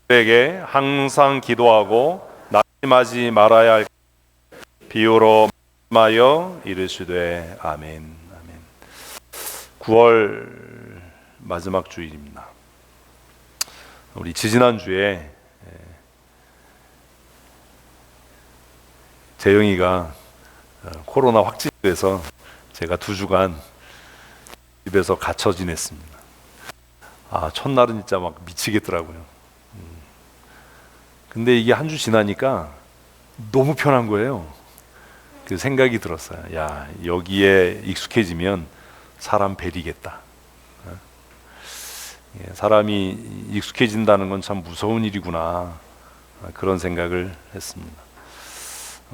그에게 항상 기도하고 낙심하지 말아야 할 비유로 말하여 이르시되 아멘. 아멘. 9월 마지막 주일입니다. 우리 지지난주에 재영이가 코로나 확진돼서 제가 2주간 집에서 갇혀 지냈습니다. 첫날은 진짜 막 미치겠더라고요. 근데 이게 한 주 지나니까 너무 편한 거예요. 그 생각이 들었어요. 야, 여기에 익숙해지면 사람 베리겠다. 사람이 익숙해진다는 건 참 무서운 일이구나. 그런 생각을 했습니다.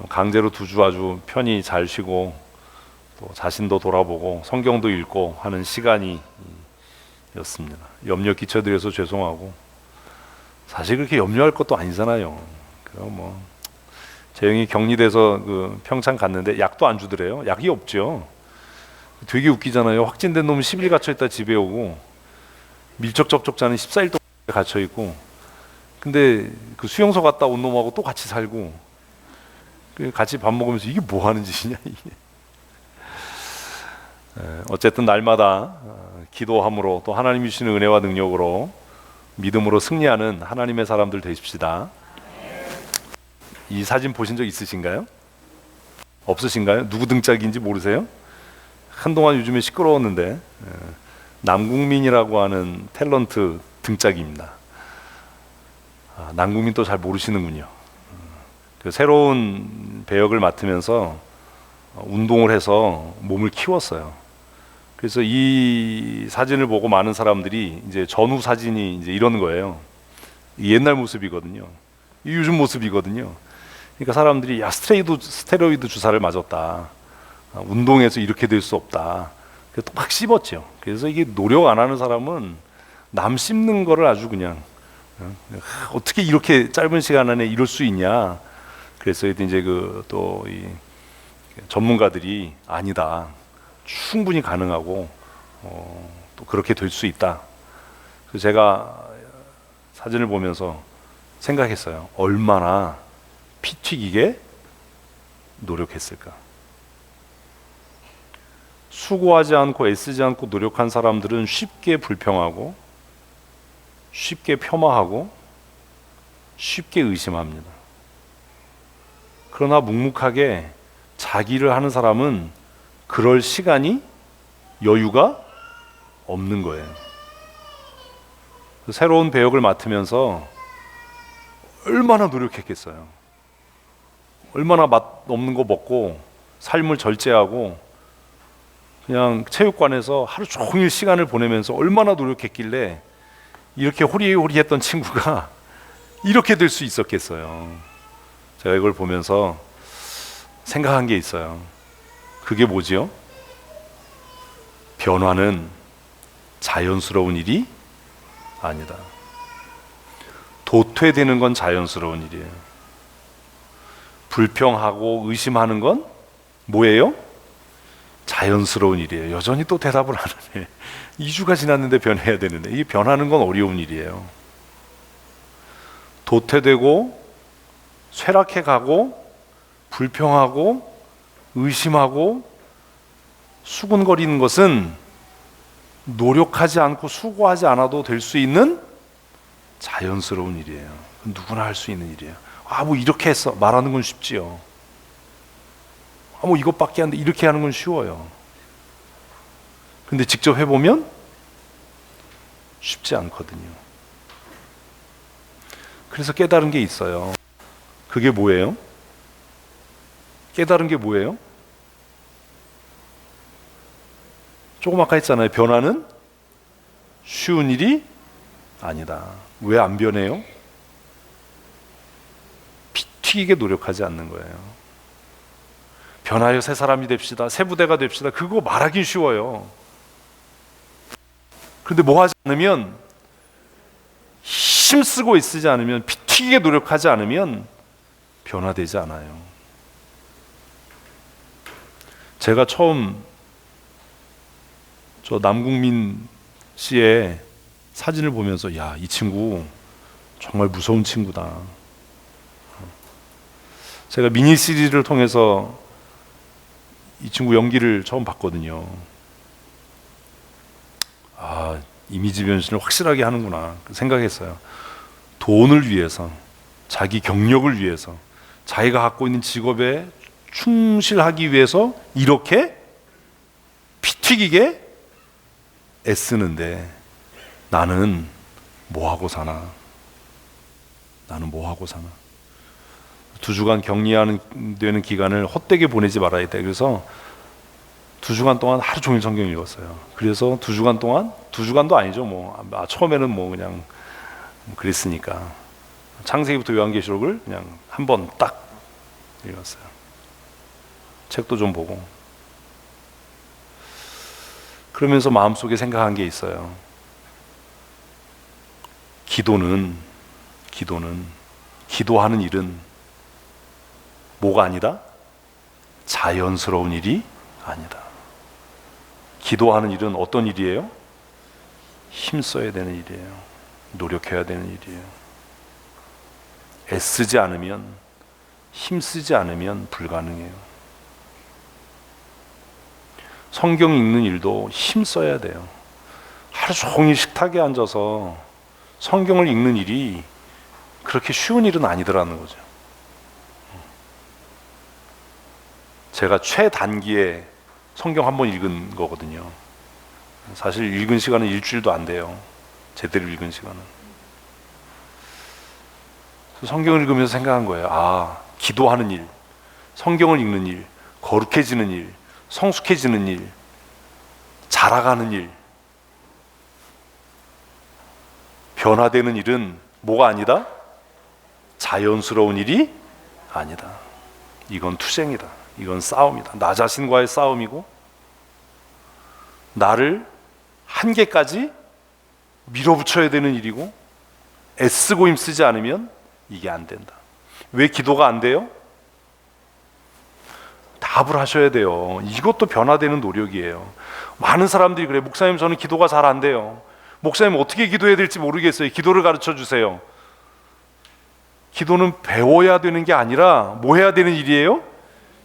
강제로 2주 아주 편히 잘 쉬고 또 자신도 돌아보고 성경도 읽고 하는 시간이었습니다. 염려 끼쳐드려서 죄송하고, 사실 그렇게 염려할 것도 아니잖아요. 그럼 재영이 격리돼서 평창 갔는데 약도 안 주더래요. 약이 없죠. 되게 웃기잖아요. 확진된 놈은 10일 갇혀있다 집에 오고, 밀접 접촉자는 14일 동안 갇혀있고, 근데 그 수용소 갔다 온 놈하고 또 같이 살고, 같이 밥 먹으면서 이게 뭐 하는 짓이냐 이게. 어쨌든 날마다 기도함으로 또 하나님이 주시는 은혜와 능력으로 믿음으로 승리하는 하나님의 사람들 되십시다. 이 사진 보신 적 있으신가요? 없으신가요? 누구 등짝인지 모르세요? 한동안 요즘에 시끄러웠는데 남궁민이라고 하는 탤런트 등짝입니다. 남궁민 또 잘 모르시는군요. 그 새로운 배역을 맡으면서 운동을 해서 몸을 키웠어요. 그래서 이 사진을 보고 많은 사람들이 이제 전후 사진이 이제 이런 거예요. 옛날 모습이거든요. 이 요즘 모습이거든요. 그러니까 사람들이 야, 스테로이드 주사를 맞았다. 운동해서 이렇게 될 수 없다. 그래서 막 씹었죠. 그래서 이게 노력 안 하는 사람은 남 씹는 거를 아주 그냥 어떻게 이렇게 짧은 시간 안에 이럴 수 있냐. 그래서 이제 또 이 전문가들이 아니다. 충분히 가능하고 또 그렇게 될 수 있다. 그래서 제가 사진을 보면서 생각했어요. 얼마나 피 튀기게 노력했을까. 수고하지 않고 애쓰지 않고 노력한 사람들은 쉽게 불평하고 쉽게 폄하하고 쉽게 의심합니다. 그러나 묵묵하게 자기를 하는 사람은 그럴 시간이 여유가 없는 거예요. 새로운 배역을 맡으면서 얼마나 노력했겠어요. 얼마나 맛 없는 거 먹고 삶을 절제하고 그냥 체육관에서 하루 종일 시간을 보내면서 얼마나 노력했길래 이렇게 호리호리했던 친구가 이렇게 될 수 있었겠어요. 제가 이걸 보면서 생각한 게 있어요. 그게 뭐지요? 변화는 자연스러운 일이 아니다. 도태되는 건 자연스러운 일이에요. 불평하고 의심하는 건 뭐예요? 자연스러운 일이에요. 여전히 또 대답을 안 하네. 2주가 지났는데 변해야 되는데, 이 변하는 건 어려운 일이에요. 도태되고 쇠락해 가고 불평하고 의심하고 수군거리는 것은 노력하지 않고 수고하지 않아도 될 수 있는 자연스러운 일이에요. 누구나 할 수 있는 일이에요. 뭐 이렇게 했어 말하는 건 쉽지요. 뭐 이것밖에 안 돼 이렇게 하는 건 쉬워요. 근데 직접 해보면 쉽지 않거든요. 그래서 깨달은 게 있어요. 그게 뭐예요? 깨달은 게 뭐예요? 조금 아까 했잖아요. 변화는 쉬운 일이 아니다. 왜 안 변해요? 피 튀기게 노력하지 않는 거예요. 변하여 새 사람이 됩시다. 새 부대가 됩시다. 그거 말하긴 쉬워요. 그런데 뭐 하지 않으면, 힘쓰고 애쓰지 않으면, 피 튀기게 노력하지 않으면 변화되지 않아요. 제가 처음 저 남궁민 씨의 사진을 보면서 야, 이 친구 정말 무서운 친구다. 제가 미니 시리즈를 통해서 이 친구 연기를 처음 봤거든요. 아, 이미지 변신을 확실하게 하는구나 생각했어요. 돈을 위해서, 자기 경력을 위해서, 자기가 갖고 있는 직업에 충실하기 위해서 이렇게 피 튀기게 애쓰는데 나는 뭐하고 사나? 나는 뭐하고 사나? 2주간 격리하는 되는 기간을 헛되게 보내지 말아야 돼. 그래서 2주간 동안 하루 종일 성경 읽었어요. 그래서 2주간 동안, 2주간도 아니죠. 처음에는 그냥 그랬으니까 창세기부터 요한계시록을 그냥 한 번 딱 읽었어요. 책도 좀 보고. 그러면서 마음속에 생각한 게 있어요. 기도하는 일은 뭐가 아니다? 자연스러운 일이 아니다. 기도하는 일은 어떤 일이에요? 힘써야 되는 일이에요. 노력해야 되는 일이에요. 애쓰지 않으면, 힘쓰지 않으면 불가능해요. 성경 읽는 일도 힘써야 돼요. 하루 종일 식탁에 앉아서 성경을 읽는 일이 그렇게 쉬운 일은 아니더라는 거죠. 제가 최단기에 성경 한 번 읽은 거거든요. 사실 읽은 시간은 일주일도 안 돼요. 제대로 읽은 시간은. 성경을 읽으면서 생각한 거예요. 아, 기도하는 일, 성경을 읽는 일, 거룩해지는 일, 성숙해지는 일, 자라가는 일, 변화되는 일은 뭐가 아니다? 자연스러운 일이 아니다. 이건 투쟁이다. 이건 싸움이다. 나 자신과의 싸움이고, 나를 한계까지 밀어붙여야 되는 일이고, 애쓰고 힘쓰지 않으면 이게 안 된다. 왜 기도가 안 돼요? 답을 하셔야 돼요. 이것도 변화되는 노력이에요. 많은 사람들이 그래. 목사님, 저는 기도가 잘 안 돼요. 목사님, 어떻게 기도해야 될지 모르겠어요. 기도를 가르쳐 주세요. 기도는 배워야 되는 게 아니라 뭐 해야 되는 일이에요?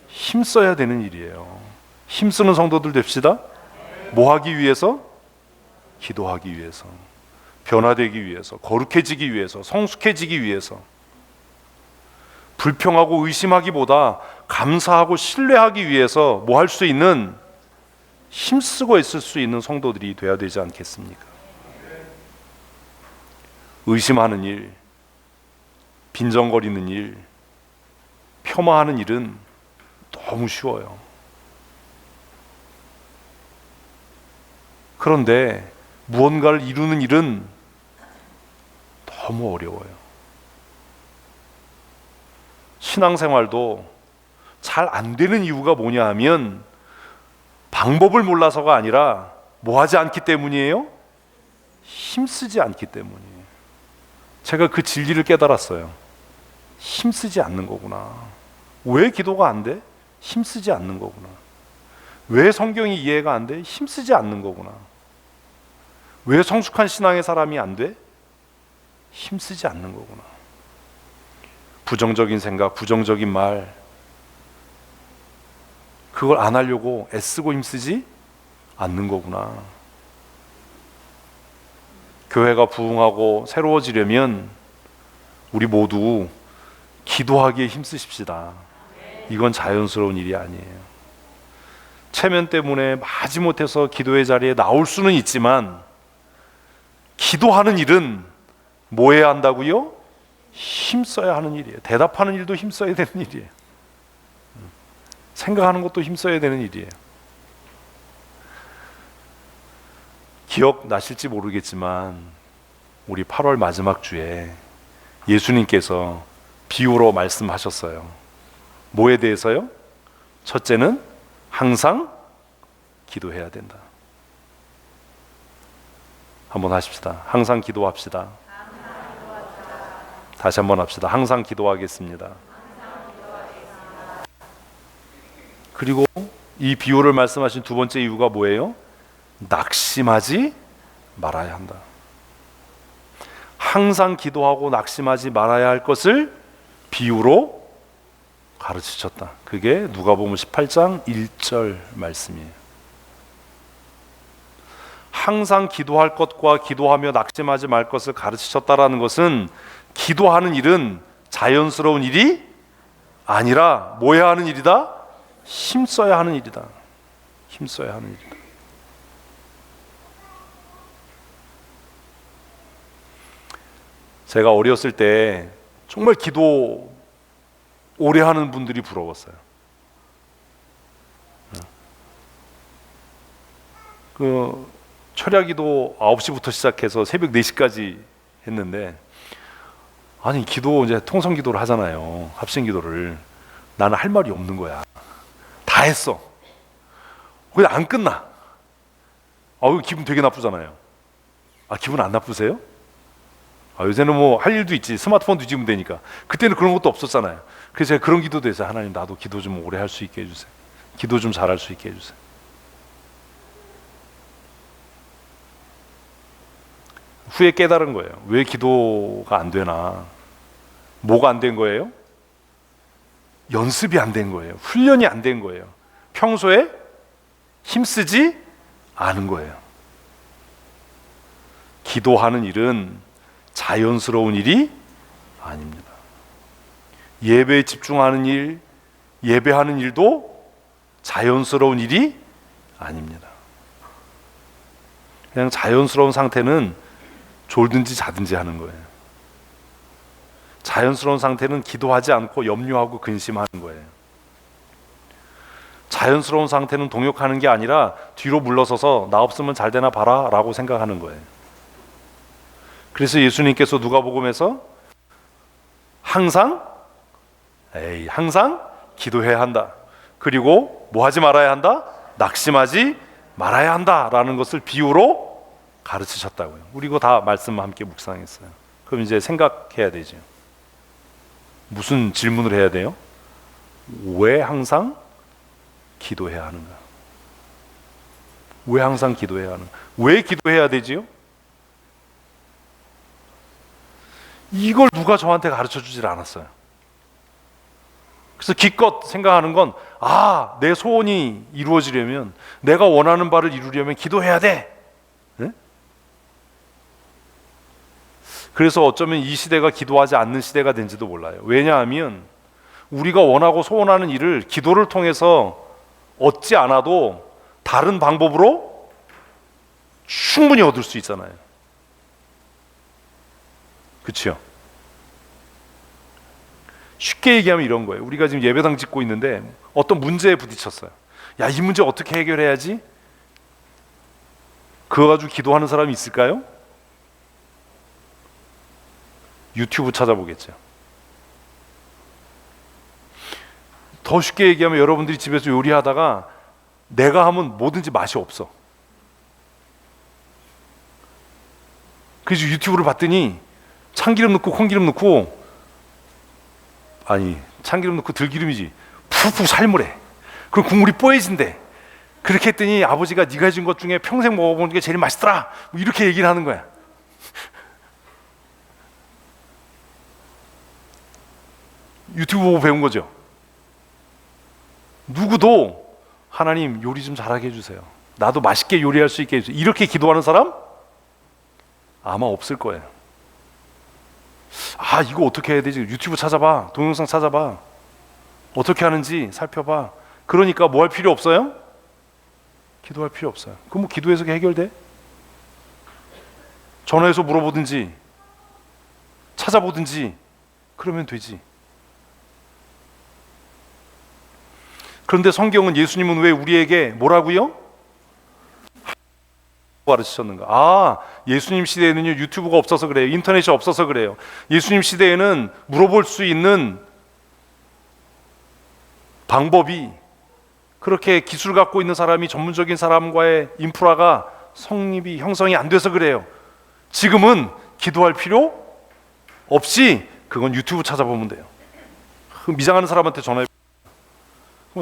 힘써야 되는 일이에요. 힘쓰는 성도들 됩시다. 뭐 하기 위해서? 기도하기 위해서, 변화되기 위해서, 거룩해지기 위해서, 성숙해지기 위해서. 불평하고 의심하기보다 감사하고 신뢰하기 위해서 뭐 할 수 있는, 힘쓰고 있을 수 있는 성도들이 돼야 되지 않겠습니까? 의심하는 일, 빈정거리는 일, 폄하하는 일은 너무 쉬워요. 그런데 무언가를 이루는 일은 너무 어려워요. 신앙생활도 잘 안 되는 이유가 뭐냐 하면 방법을 몰라서가 아니라 뭐 하지 않기 때문이에요? 힘쓰지 않기 때문이에요. 제가 그 진리를 깨달았어요. 힘쓰지 않는 거구나. 왜 기도가 안 돼? 힘쓰지 않는 거구나. 왜 성경이 이해가 안 돼? 힘쓰지 않는 거구나. 왜 성숙한 신앙의 사람이 안 돼? 힘쓰지 않는 거구나. 부정적인 생각, 부정적인 말, 그걸 안 하려고 애쓰고 힘쓰지 않는 거구나. 교회가 부흥하고 새로워지려면 우리 모두 기도하기에 힘쓰십시다. 이건 자연스러운 일이 아니에요. 체면 때문에 마지못해서 기도의 자리에 나올 수는 있지만, 기도하는 일은 뭐 해야 한다고요? 힘써야 하는 일이에요. 대답하는 일도 힘써야 되는 일이에요. 생각하는 것도 힘써야 되는 일이에요. 기억나실지 모르겠지만 우리 8월 마지막 주에 예수님께서 비유로 말씀하셨어요. 뭐에 대해서요? 첫째는 항상 기도해야 된다. 한번 하십시다. 항상 기도합시다. 다시 한번 합시다. 항상 기도하겠습니다. 그리고 이 비유를 말씀하신 두 번째 이유가 뭐예요? 낙심하지 말아야 한다. 항상 기도하고 낙심하지 말아야 할 것을 비유로 가르치셨다. 그게 누가복음 18장 1절 말씀이에요. 항상 기도할 것과 기도하며 낙심하지 말 것을 가르치셨다라는 것은 기도하는 일은 자연스러운 일이 아니라 뭐 해야 하는 일이다? 힘써야 하는 일이다. 힘써야 하는 일이다. 제가 어렸을 때 정말 기도 오래 하는 분들이 부러웠어요. 그 철야기도 9시부터 시작해서 새벽 4시까지 했는데, 아니 기도 이제 통성 기도를 하잖아요. 합심 기도를. 나는 할 말이 없는 거야. 다 했어. 근데 안 끝나. 기분 되게 나쁘잖아요. 기분 안 나쁘세요? 요새는 뭐 할 일도 있지. 스마트폰 뒤지면 되니까. 그때는 그런 것도 없었잖아요. 그래서 제가 그런 기도도 했어요. 하나님, 나도 기도 좀 오래 할 수 있게 해주세요. 기도 좀 잘할 수 있게 해주세요. 후에 깨달은 거예요. 왜 기도가 안 되나? 뭐가 안 된 거예요? 연습이 안 된 거예요. 훈련이 안 된 거예요. 평소에 힘쓰지 않은 거예요. 기도하는 일은 자연스러운 일이 아닙니다. 예배에 집중하는 일, 예배하는 일도 자연스러운 일이 아닙니다. 그냥 자연스러운 상태는 졸든지 자든지 하는 거예요. 자연스러운 상태는 기도하지 않고 염려하고 근심하는 거예요. 자연스러운 상태는 동역하는 게 아니라 뒤로 물러서서 나 없으면 잘 되나 봐라 라고 생각하는 거예요. 그래서 예수님께서 누가복음에서 항상 기도해야 한다. 그리고 뭐 하지 말아야 한다? 낙심하지 말아야 한다라는 것을 비유로 가르치셨다고요. 우리 이거 다 말씀 함께 묵상했어요. 그럼 이제 생각해야 되죠. 무슨 질문을 해야 돼요? 왜 항상 기도해야 하는가? 왜 항상 기도해야 하는가? 왜 기도해야 되지요? 이걸 누가 저한테 가르쳐 주질 않았어요. 그래서 기껏 생각하는 건 내 소원이 이루어지려면, 내가 원하는 바를 이루려면 기도해야 돼. 네? 그래서 어쩌면 이 시대가 기도하지 않는 시대가 된지도 몰라요. 왜냐하면 우리가 원하고 소원하는 일을 기도를 통해서 얻지 않아도 다른 방법으로 충분히 얻을 수 있잖아요. 그렇죠? 쉽게 얘기하면 이런 거예요. 우리가 지금 예배당 짓고 있는데 어떤 문제에 부딪혔어요. 이 문제 어떻게 해결해야지? 그거 가지고 기도하는 사람이 있을까요? 유튜브 찾아보겠죠. 더 쉽게 얘기하면 여러분들이 집에서 요리하다가 내가 하면 뭐든지 맛이 없어. 그래서 유튜브를 봤더니 참기름 넣고 콩기름 넣고, 참기름 넣고 들기름이지, 푹푹 삶으래. 그럼 국물이 뽀해진대. 그렇게 했더니 아버지가 네가 해준 것 중에 평생 먹어본 게 제일 맛있더라, 이렇게 얘기를 하는 거야. 유튜브 보고 배운 거죠. 누구도 하나님 요리 좀 잘하게 해주세요, 나도 맛있게 요리할 수 있게 해주세요, 이렇게 기도하는 사람 아마 없을 거예요. 이거 어떻게 해야 되지? 유튜브 찾아봐, 동영상 찾아봐, 어떻게 하는지 살펴봐. 그러니까 뭐 할 필요 없어요? 기도할 필요 없어요. 그럼 뭐 기도해서 해결돼? 전화해서 물어보든지 찾아보든지 그러면 되지. 그런데 성경은, 예수님은 왜 우리에게 뭐라고요? 가르치셨는가? 예수님 시대에는요, 유튜브가 없어서 그래요. 인터넷이 없어서 그래요. 예수님 시대에는 물어볼 수 있는 방법이, 그렇게 기술 갖고 있는 사람이, 전문적인 사람과의 인프라가 성립이, 형성이 안 돼서 그래요. 지금은 기도할 필요 없이 그건 유튜브 찾아보면 돼요. 미장하는 사람한테 전화해,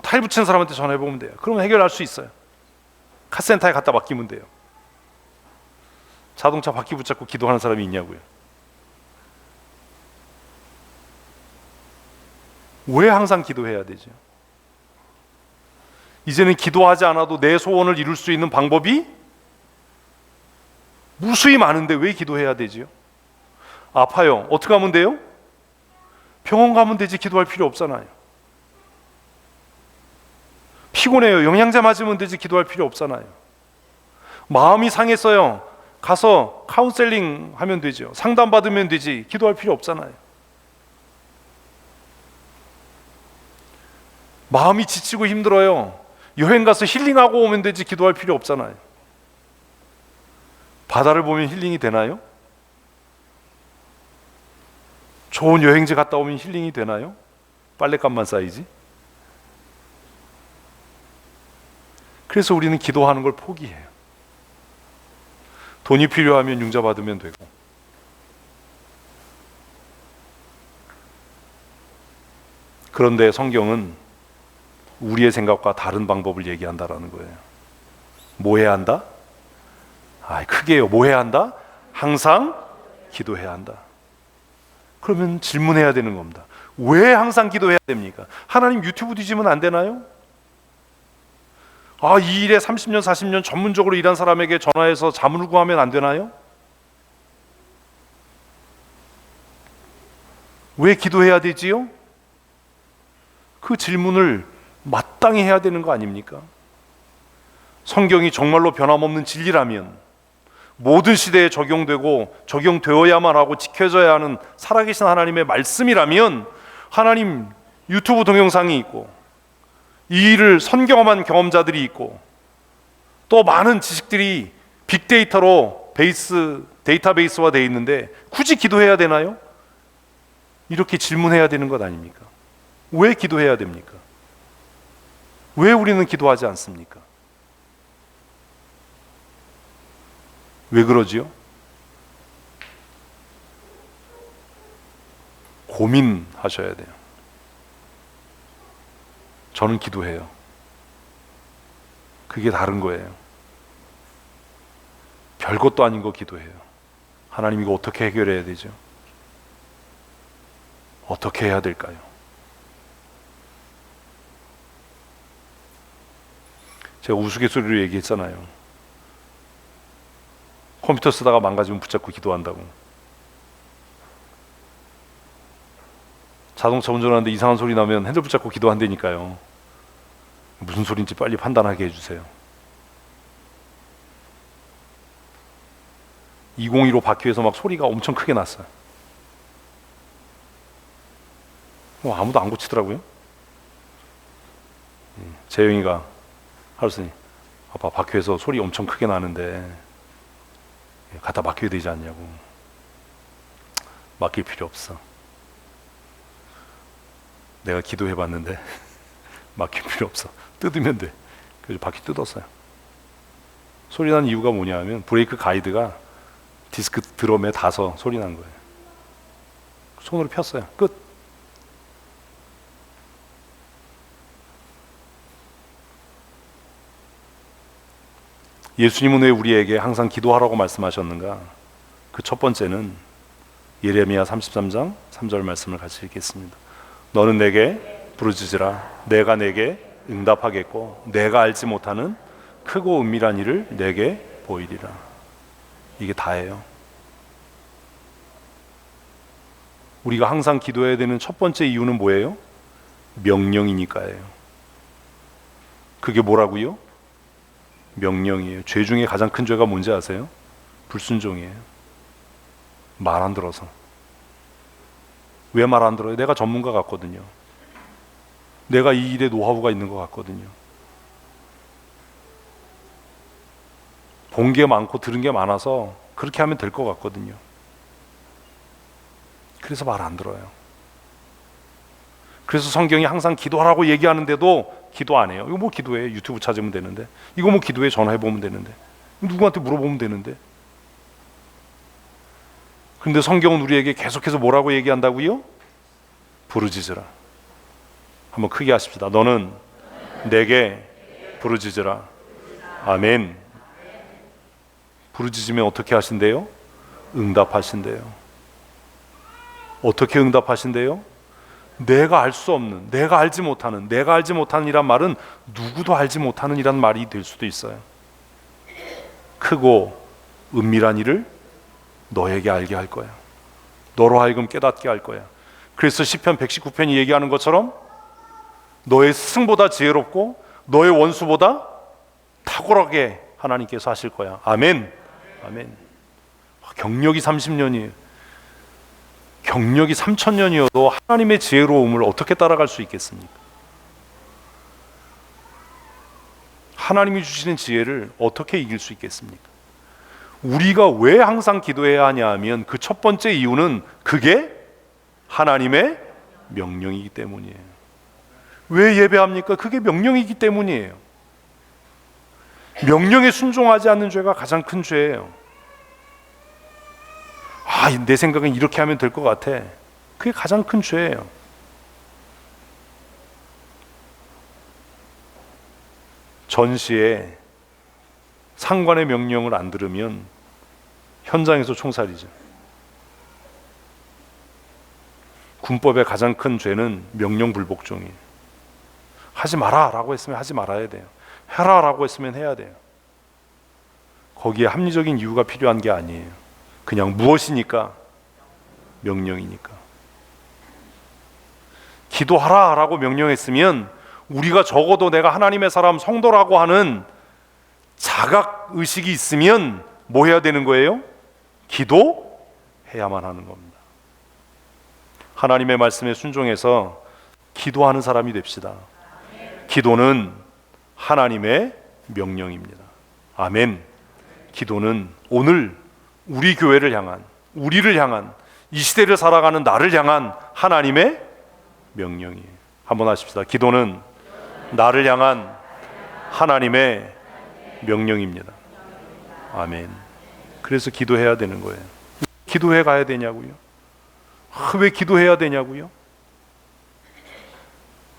타일 붙이는 사람한테 전화해보면 돼요. 그러면 해결할 수 있어요. 카센터에 갖다 맡기면 돼요. 자동차 바퀴 붙잡고 기도하는 사람이 있냐고요. 왜 항상 기도해야 되죠? 이제는 기도하지 않아도 내 소원을 이룰 수 있는 방법이 무수히 많은데 왜 기도해야 되지요? 아파요. 어떻게 하면 돼요? 병원 가면 되지. 기도할 필요 없잖아요. 피곤해요. 영양제 맞으면 되지. 기도할 필요 없잖아요. 마음이 상했어요. 가서 카운셀링 하면 되죠. 상담받으면 되지. 기도할 필요 없잖아요. 마음이 지치고 힘들어요. 여행 가서 힐링하고 오면 되지. 기도할 필요 없잖아요. 바다를 보면 힐링이 되나요? 좋은 여행지 갔다 오면 힐링이 되나요? 빨랫감만 쌓이지. 그래서 우리는 기도하는 걸 포기해요. 돈이 필요하면 융자 받으면 되고, 그런데 성경은 우리의 생각과 다른 방법을 얘기한다라는 거예요. 뭐 해야 한다? 크게요. 뭐 해야 한다? 항상 기도해야 한다. 그러면 질문해야 되는 겁니다. 왜 항상 기도해야 됩니까? 하나님 유튜브 뒤지면 안 되나요? 이 일에 30년 40년 전문적으로 일한 사람에게 전화해서 자문을 구하면 안 되나요? 왜 기도해야 되지요? 그 질문을 마땅히 해야 되는 거 아닙니까? 성경이 정말로 변함없는 진리라면, 모든 시대에 적용되고 적용되어야만 하고 지켜져야 하는 살아계신 하나님의 말씀이라면, 하나님 유튜브 동영상이 있고 이 일을 선경험한 경험자들이 있고 또 많은 지식들이 빅데이터로 데이터베이스화 되어 있는데 굳이 기도해야 되나요? 이렇게 질문해야 되는 것 아닙니까? 왜 기도해야 됩니까? 왜 우리는 기도하지 않습니까? 왜 그러지요? 고민하셔야 돼요. 저는 기도해요. 그게 다른 거예요. 별것도 아닌 거 기도해요. 하나님, 이거 어떻게 해결해야 되죠? 어떻게 해야 될까요? 제가 우스갯소리로 얘기했잖아요. 컴퓨터 쓰다가 망가지면 붙잡고 기도한다고. 자동차 운전하는데 이상한 소리 나면 핸들 붙잡고 기도한다니까요. 무슨 소리인지 빨리 판단하게 해주세요. 2015 바퀴에서 막 소리가 엄청 크게 났어요. 아무도 안 고치더라고요. 재영이가, 하루스님, 아빠 바퀴에서 소리 엄청 크게 나는데 갖다 맡겨야 되지 않냐고. 맡길 필요 없어. 내가 기도해봤는데 맡길 필요 없어. 뜯으면 돼. 그래서 바퀴 뜯었어요. 소리 난 이유가 뭐냐 하면 브레이크 가이드가 디스크 드럼에 닿아서 소리 난 거예요. 손으로 폈어요. 끝. 예수님은 왜 우리에게 항상 기도하라고 말씀하셨는가? 그 첫 번째는 예레미야 33장 3절 말씀을 같이 읽겠습니다. 너는 내게 부르짖으라. 내가 내게 응답하겠고 내가 알지 못하는 크고 은밀한 일을 내게 보이리라. 이게 다예요. 우리가 항상 기도해야 되는 첫 번째 이유는 뭐예요? 명령이니까예요. 그게 뭐라고요? 명령이에요. 죄 중에 가장 큰 죄가 뭔지 아세요? 불순종이에요. 말 안 들어서. 왜 말 안 들어요? 내가 전문가 같거든요. 내가 이 일에 노하우가 있는 것 같거든요. 본 게 많고 들은 게 많아서 그렇게 하면 될 것 같거든요. 그래서 말 안 들어요. 그래서 성경이 항상 기도하라고 얘기하는데도 기도 안 해요. 이거 뭐 기도해? 유튜브 찾으면 되는데. 이거 뭐 기도해? 전화해보면 되는데. 누구한테 물어보면 되는데. 그런데 성경은 우리에게 계속해서 뭐라고 얘기한다고요? 부르짖으라. 한번 크게 하십시다. 너는 내게 부르짖으라. 아멘. 부르짖으면 어떻게 하신대요? 응답하신대요. 어떻게 응답하신대요? 내가 알 수 없는, 내가 알지 못하는, 내가 알지 못하는 이란 말은 누구도 알지 못하는 이란 말이 될 수도 있어요. 크고 은밀한 일을 너에게 알게 할 거야. 너로 하여금 깨닫게 할 거야. 그래서 시편 119편이 얘기하는 것처럼 너의 스승보다 지혜롭고 너의 원수보다 탁월하게 하나님께서 하실 거야. 아멘. 아멘. 경력이 30년이에요. 경력이 3000년이어도 하나님의 지혜로움을 어떻게 따라갈 수 있겠습니까? 하나님이 주시는 지혜를 어떻게 이길 수 있겠습니까? 우리가 왜 항상 기도해야 하냐 하면 그 첫 번째 이유는 그게 하나님의 명령이기 때문이에요. 왜 예배합니까? 그게 명령이기 때문이에요. 명령에 순종하지 않는 죄가 가장 큰 죄예요. 내 생각은 이렇게 하면 될 것 같아. 그게 가장 큰 죄예요. 전시에 상관의 명령을 안 들으면 현장에서 총살이죠. 군법의 가장 큰 죄는 명령 불복종이에요. 하지 마라 라고 했으면 하지 말아야 돼요. 해라 라고 했으면 해야 돼요. 거기에 합리적인 이유가 필요한 게 아니에요. 그냥 무엇이니까? 명령이니까. 기도하라 라고 명령했으면 우리가 적어도 내가 하나님의 사람 성도라고 하는 자각의식이 있으면 뭐 해야 되는 거예요? 기도해야만 하는 겁니다. 하나님의 말씀에 순종해서 기도하는 사람이 됩시다. 기도는 하나님의 명령입니다. 아멘. 기도는 오늘 우리 교회를 향한, 우리를 향한, 이 시대를 살아가는 나를 향한 하나님의 명령이에요. 한번 하십시다. 기도는 나를 향한 하나님의 명령입니다. 아멘. 그래서 기도해야 되는 거예요. 기도해 가야 되냐고요? 왜 기도해야 되냐고요?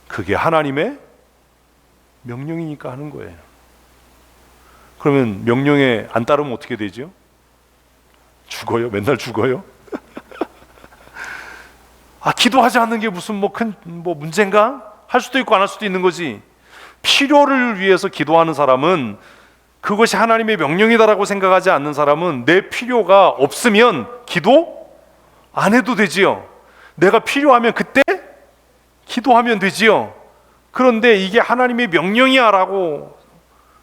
그게 하나님의 명령이니까 하는 거예요. 그러면 명령에 안 따르면 어떻게 되죠? 죽어요? 맨날 죽어요? 기도하지 않는 게 무슨 큰 문제인가? 할 수도 있고 안 할 수도 있는 거지. 필요를 위해서 기도하는 사람은, 그것이 하나님의 명령이다라고 생각하지 않는 사람은 내 필요가 없으면 기도 안 해도 되지요. 내가 필요하면 그때 기도하면 되지요. 그런데 이게 하나님의 명령이야 라고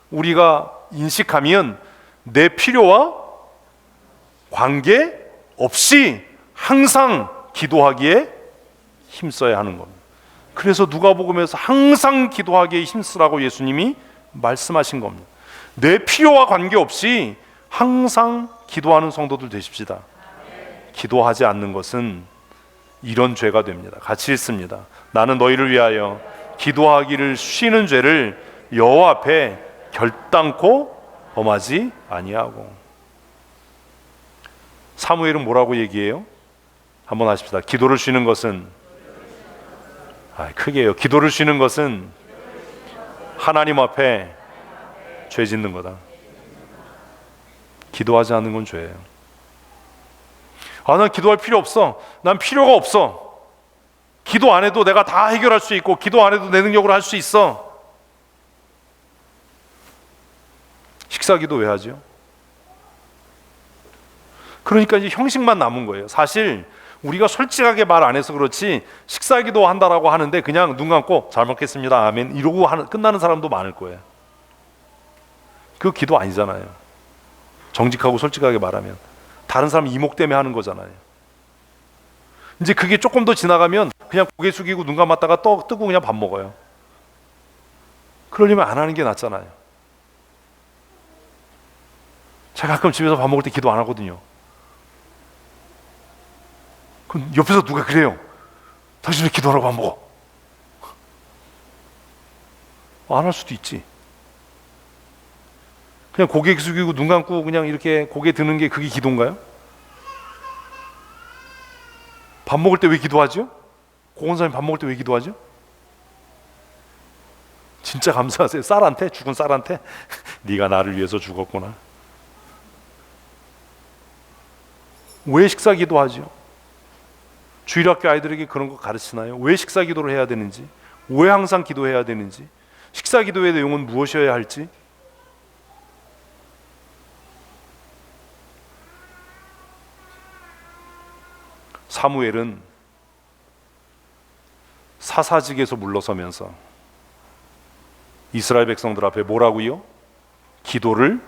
우리가 인식하면 내 필요와 관계없이 항상 기도하기에 힘써야 하는 겁니다. 그래서 누가복음에서 항상 기도하기에 힘쓰라고 예수님이 말씀하신 겁니다. 내 필요와 관계없이 항상 기도하는 성도들 되십시다. 기도하지 않는 것은 이런 죄가 됩니다. 같이 읽습니다. 나는 너희를 위하여 기도하기를 쉬는 죄를 여호와 앞에 결단코 범하지 아니하고. 사무엘은 뭐라고 얘기해요? 한번 하십시다. 기도를 쉬는 것은, 크게 해요. 기도를 쉬는 것은 하나님 앞에 죄 짓는 거다. 기도하지 않는 건 죄예요. 난 기도할 필요 없어. 난 필요가 없어. 기도 안 해도 내가 다 해결할 수 있고, 기도 안 해도 내 능력으로 할 수 있어. 식사기도 왜 하죠? 그러니까 이제 형식만 남은 거예요. 사실 우리가 솔직하게 말 안 해서 그렇지, 식사기도 한다라고 하는데 그냥 눈 감고 잘 먹겠습니다 아멘 이러고 끝나는 사람도 많을 거예요. 그거 기도 아니잖아요. 정직하고 솔직하게 말하면 다른 사람 이목 때문에 하는 거잖아요. 이제 그게 조금 더 지나가면 그냥 고개 숙이고 눈 감았다가 뜨고 그냥 밥 먹어요. 그러려면 안 하는 게 낫잖아요. 제가 가끔 집에서 밥 먹을 때 기도 안 하거든요. 그럼 옆에서 누가 그래요. 당신 왜 기도하라고 안 먹어? 안 할 수도 있지. 그냥 고개 숙이고 눈 감고 그냥 이렇게 고개 드는 게 그게 기도인가요? 밥 먹을 때 왜 기도하죠? 고건사님 밥 먹을 때 왜 기도하죠? 진짜 감사하세요. 쌀한테, 죽은 쌀한테 네가 나를 위해서 죽었구나. 왜 식사 기도하죠? 주일학교 아이들에게 그런 거 가르치나요? 왜 식사 기도를 해야 되는지, 왜 항상 기도해야 되는지, 식사 기도의 내용은 무엇이어야 할지. 사무엘은 사사직에서 물러서면서 이스라엘 백성들 앞에 뭐라고요? 기도를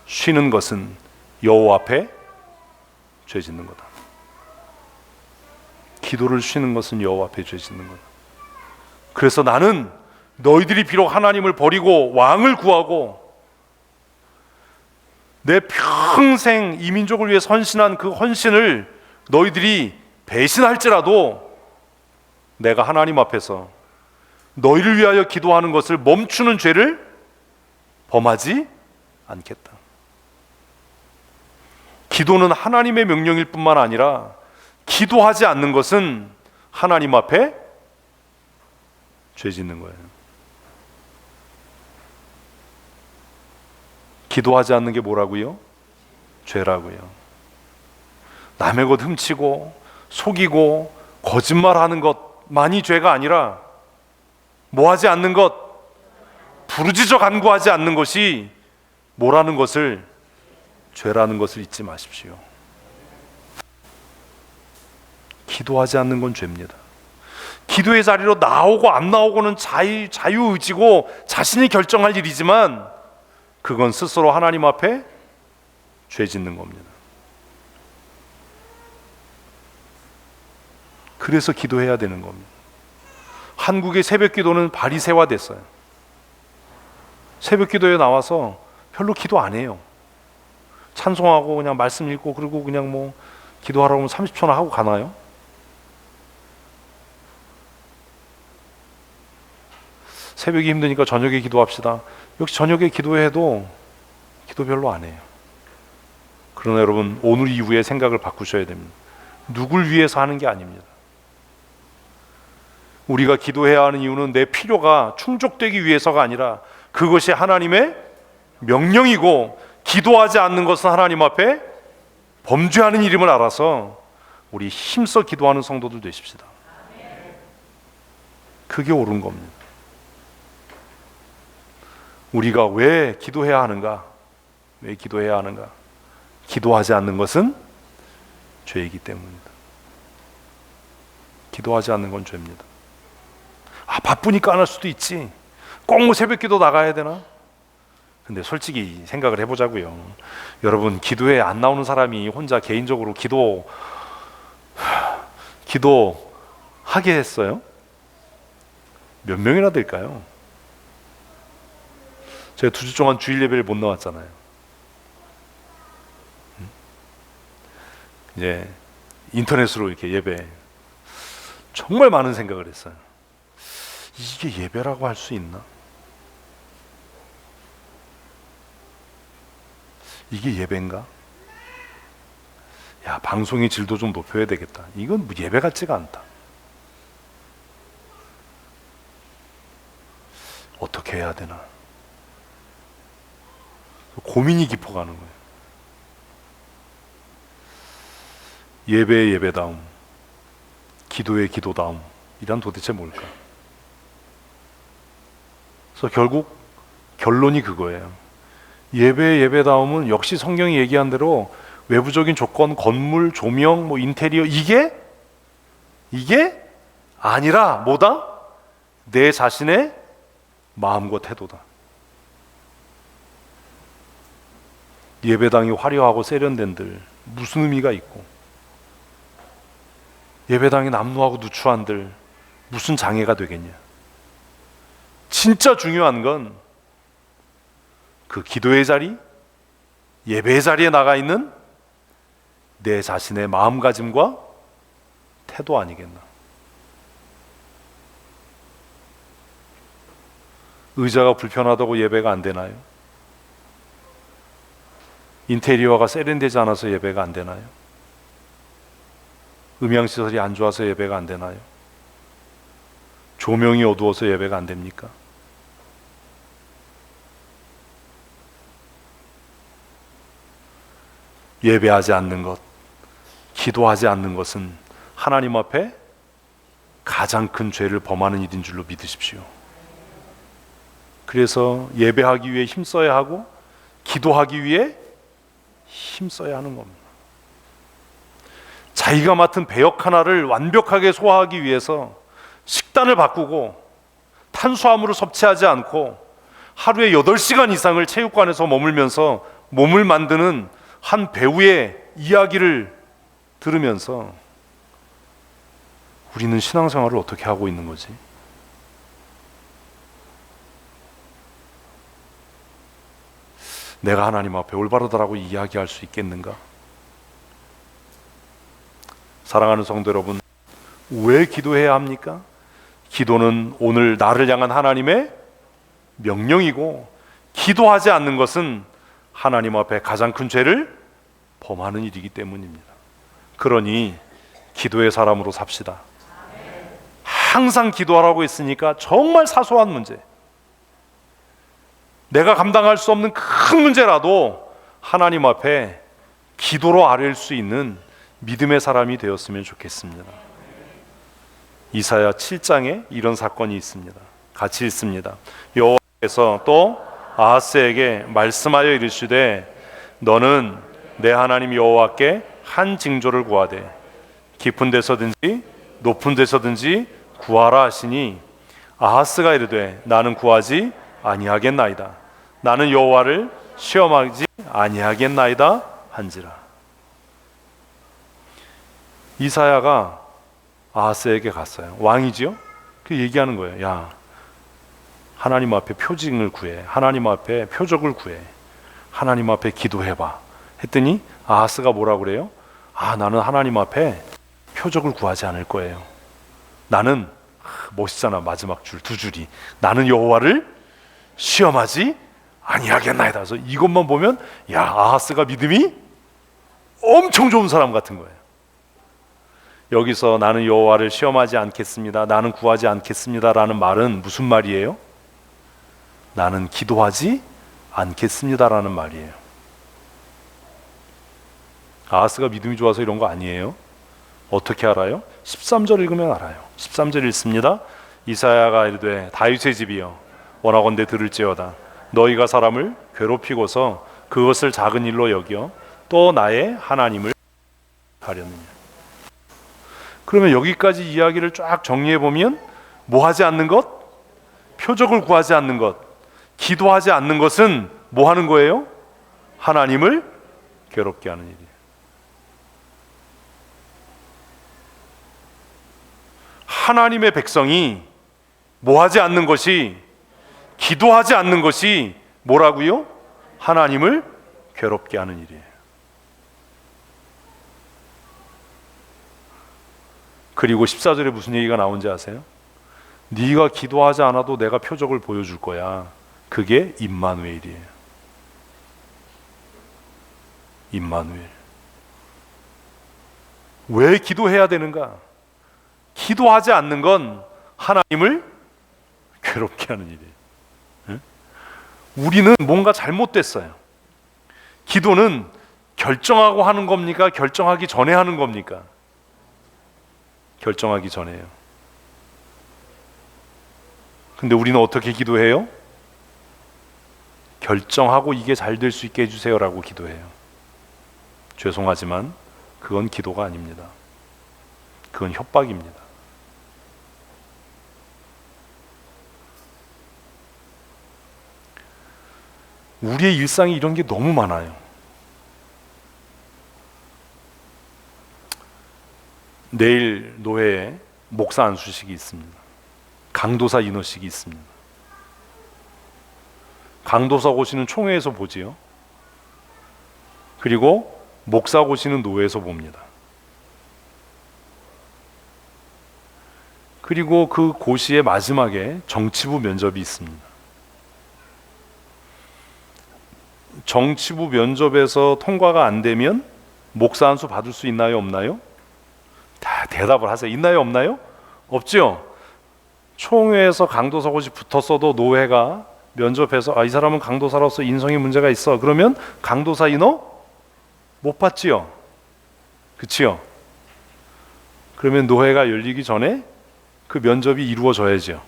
쉬는 것은 여호와 앞에 죄 짓는 거다. 기도를 쉬는 것은 여호와 앞에 죄 짓는 거다. 그래서 나는 너희들이 비록 하나님을 버리고 왕을 구하고 내 평생 이 민족을 위해 헌신한 그 헌신을 너희들이 배신할지라도 내가 하나님 앞에서 너희를 위하여 기도하는 것을 멈추는 죄를 범하지 않겠다. 기도는 하나님의 명령일 뿐만 아니라 기도하지 않는 것은 하나님 앞에 죄 짓는 거예요. 기도하지 않는 게 뭐라고요? 죄라고요. 남의 것 훔치고 속이고 거짓말하는 것만이 죄가 아니라 뭐하지 않는 것, 부르짖어 간구하지 않는 것이 뭐라는 것을, 죄라는 것을 잊지 마십시오. 기도하지 않는 건 죄입니다. 기도의 자리로 나오고 안 나오고는 자유의지고 자신이 결정할 일이지만 그건 스스로 하나님 앞에 죄 짓는 겁니다. 그래서 기도해야 되는 겁니다. 한국의 새벽 기도는 바리새화됐어요. 새벽 기도에 나와서 별로 기도 안 해요. 찬송하고 그냥 말씀 읽고 그리고 그냥 뭐 기도하라고 하면 30초나 하고 가나요? 새벽이 힘드니까 저녁에 기도합시다. 역시 저녁에 기도해도 기도 별로 안 해요. 그러나 여러분, 오늘 이후에 생각을 바꾸셔야 됩니다. 누굴 위해서 하는 게 아닙니다. 우리가 기도해야 하는 이유는 내 필요가 충족되기 위해서가 아니라 그것이 하나님의 명령이고, 기도하지 않는 것은 하나님 앞에 범죄하는 일임을 알아서 우리 힘써 기도하는 성도들 되십시다. 그게 옳은 겁니다. 우리가 왜 기도해야 하는가? 왜 기도해야 하는가? 기도하지 않는 것은 죄이기 때문입니다. 기도하지 않는 건 죄입니다. 바쁘니까 안 할 수도 있지. 꼭 뭐 새벽 기도 나가야 되나? 근데 솔직히 생각을 해보자고요. 여러분, 기도에 안 나오는 사람이 혼자 개인적으로 기도하게 했어요? 몇 명이나 될까요? 제가 2주 동안 주일 예배를 못 나왔잖아요. 이제 인터넷으로 이렇게 예배, 정말 많은 생각을 했어요. 이게 예배라고 할 수 있나? 이게 예배인가? 야, 방송의 질도 좀 높여야 되겠다. 이건 뭐 예배 같지가 않다. 어떻게 해야 되나? 고민이 깊어가는 거예요. 예배의 예배다움, 기도의 기도다움, 이란 도대체 뭘까? 그래서 결국 결론이 그거예요. 예배의 예배다움은 역시 성경이 얘기한 대로 외부적인 조건, 건물, 조명, 뭐 인테리어, 이게 아니라 뭐다? 내 자신의 마음과 태도다. 예배당이 화려하고 세련된들 무슨 의미가 있고, 예배당이 남루하고 누추한들 무슨 장애가 되겠냐? 진짜 중요한 건 그 기도의 자리, 예배의 자리에 나가 있는 내 자신의 마음가짐과 태도 아니겠나? 의자가 불편하다고 예배가 안 되나요? 인테리어가 세련되지 않아서 예배가 안 되나요? 음향시설이 안 좋아서 예배가 안 되나요? 조명이 어두워서 예배가 안 됩니까? 예배하지 않는 것, 기도하지 않는 것은 하나님 앞에 가장 큰 죄를 범하는 일인 줄로 믿으십시오. 그래서 예배하기 위해 힘써야 하고 기도하기 위해 힘써야 하는 겁니다. 자기가 맡은 배역 하나를 완벽하게 소화하기 위해서 식단을 바꾸고 탄수화물을 섭취하지 않고 하루에 8시간 이상을 체육관에서 머물면서 몸을 만드는 한 배우의 이야기를 들으면서 우리는 신앙생활을 어떻게 하고 있는 거지? 내가 하나님 앞에 올바르다라고 이야기할 수 있겠는가? 사랑하는 성도 여러분, 왜 기도해야 합니까? 기도는 오늘 나를 향한 하나님의 명령이고, 기도하지 않는 것은 하나님 앞에 가장 큰 죄를 범하는 일이기 때문입니다. 그러니 기도의 사람으로 삽시다. 항상 기도하라고 했으니까 정말 사소한 문제, 내가 감당할 수 없는 큰 문제라도 하나님 앞에 기도로 아뢰일 수 있는 믿음의 사람이 되었으면 좋겠습니다. 이사야 7장에 이런 사건이 있습니다. 같이 읽습니다. 여호와께서 또 아하스에게 말씀하여 이르시되 너는 내 하나님 여호와께 한 징조를 구하되 깊은 데서든지 높은 데서든지 구하라 하시니 아하스가 이르되 나는 구하지 아니하겠나이다. 나는 여호와를 시험하지 아니하겠나이다 한지라. 이사야가 아하스에게 갔어요. 왕이지요? 그 얘기하는 거예요. 야, 하나님 앞에 표징을 구해. 하나님 앞에 표적을 구해. 하나님 앞에 기도해봐. 했더니 아하스가 뭐라고 그래요? 나는 하나님 앞에 표적을 구하지 않을 거예요. 나는, 멋있잖아, 마지막 줄, 두 줄이. 나는 여호와를 시험하지 아니하겠나이다. 그래서 이것만 보면 야, 아하스가 믿음이 엄청 좋은 사람 같은 거예요. 여기서 나는 여호와를 시험하지 않겠습니다, 나는 구하지 않겠습니다 라는 말은 무슨 말이에요? 나는 기도하지 않겠습니다 라는 말이에요. 아하스가 믿음이 좋아서 이런 거 아니에요. 어떻게 알아요? 13절 읽으면 알아요. 13절 읽습니다. 이사야가 이르되 다윗의 집이여 원하건대 들을지어다. 너희가 사람을 괴롭히고서 그것을 작은 일로 여겨 또 나의 하나님을 하려느냐. 그러면 여기까지 이야기를 쫙 정리해 보면 뭐 하지 않는 것? 표적을 구하지 않는 것. 기도하지 않는 것은 뭐 하는 거예요? 하나님을 괴롭게 하는 일이에요. 하나님의 백성이 뭐 하지 않는 것이, 기도하지 않는 것이 뭐라고요? 하나님을 괴롭게 하는 일이에요. 그리고 14절에 무슨 얘기가 나온지 아세요? 네가 기도하지 않아도 내가 표적을 보여줄 거야. 그게 임마누엘이에요. 임마누엘. 왜 기도해야 되는가? 기도하지 않는 건 하나님을 괴롭게 하는 일이에요. 응? 우리는 뭔가 잘못됐어요. 기도는 결정하고 하는 겁니까? 결정하기 전에 하는 겁니까? 결정하기 전에요. 근데 우리는 어떻게 기도해요? 결정하고 이게 잘 될 수 있게 해주세요 라고 기도해요. 죄송하지만 그건 기도가 아닙니다. 그건 협박입니다. 우리의 일상이 이런 게 너무 많아요. 내일 노회에 목사 안수식이 있습니다. 강도사 인허식이 있습니다. 강도사 고시는 총회에서 보지요. 그리고 목사 고시는 노회에서 봅니다. 그리고 그 고시의 마지막에 정치부 면접이 있습니다. 정치부 면접에서 통과가 안 되면 목사 안수 받을 수 있나요, 없나요? 다 대답을 하세요. 있나요, 없나요? 없죠. 총회에서 강도사 고시 붙었어도 노회가 면접해서 이 사람은 강도사로서 인성에 문제가 있어. 그러면 강도사 인허 못 받지요. 그치요? 그러면 노회가 열리기 전에 그 면접이 이루어져야죠.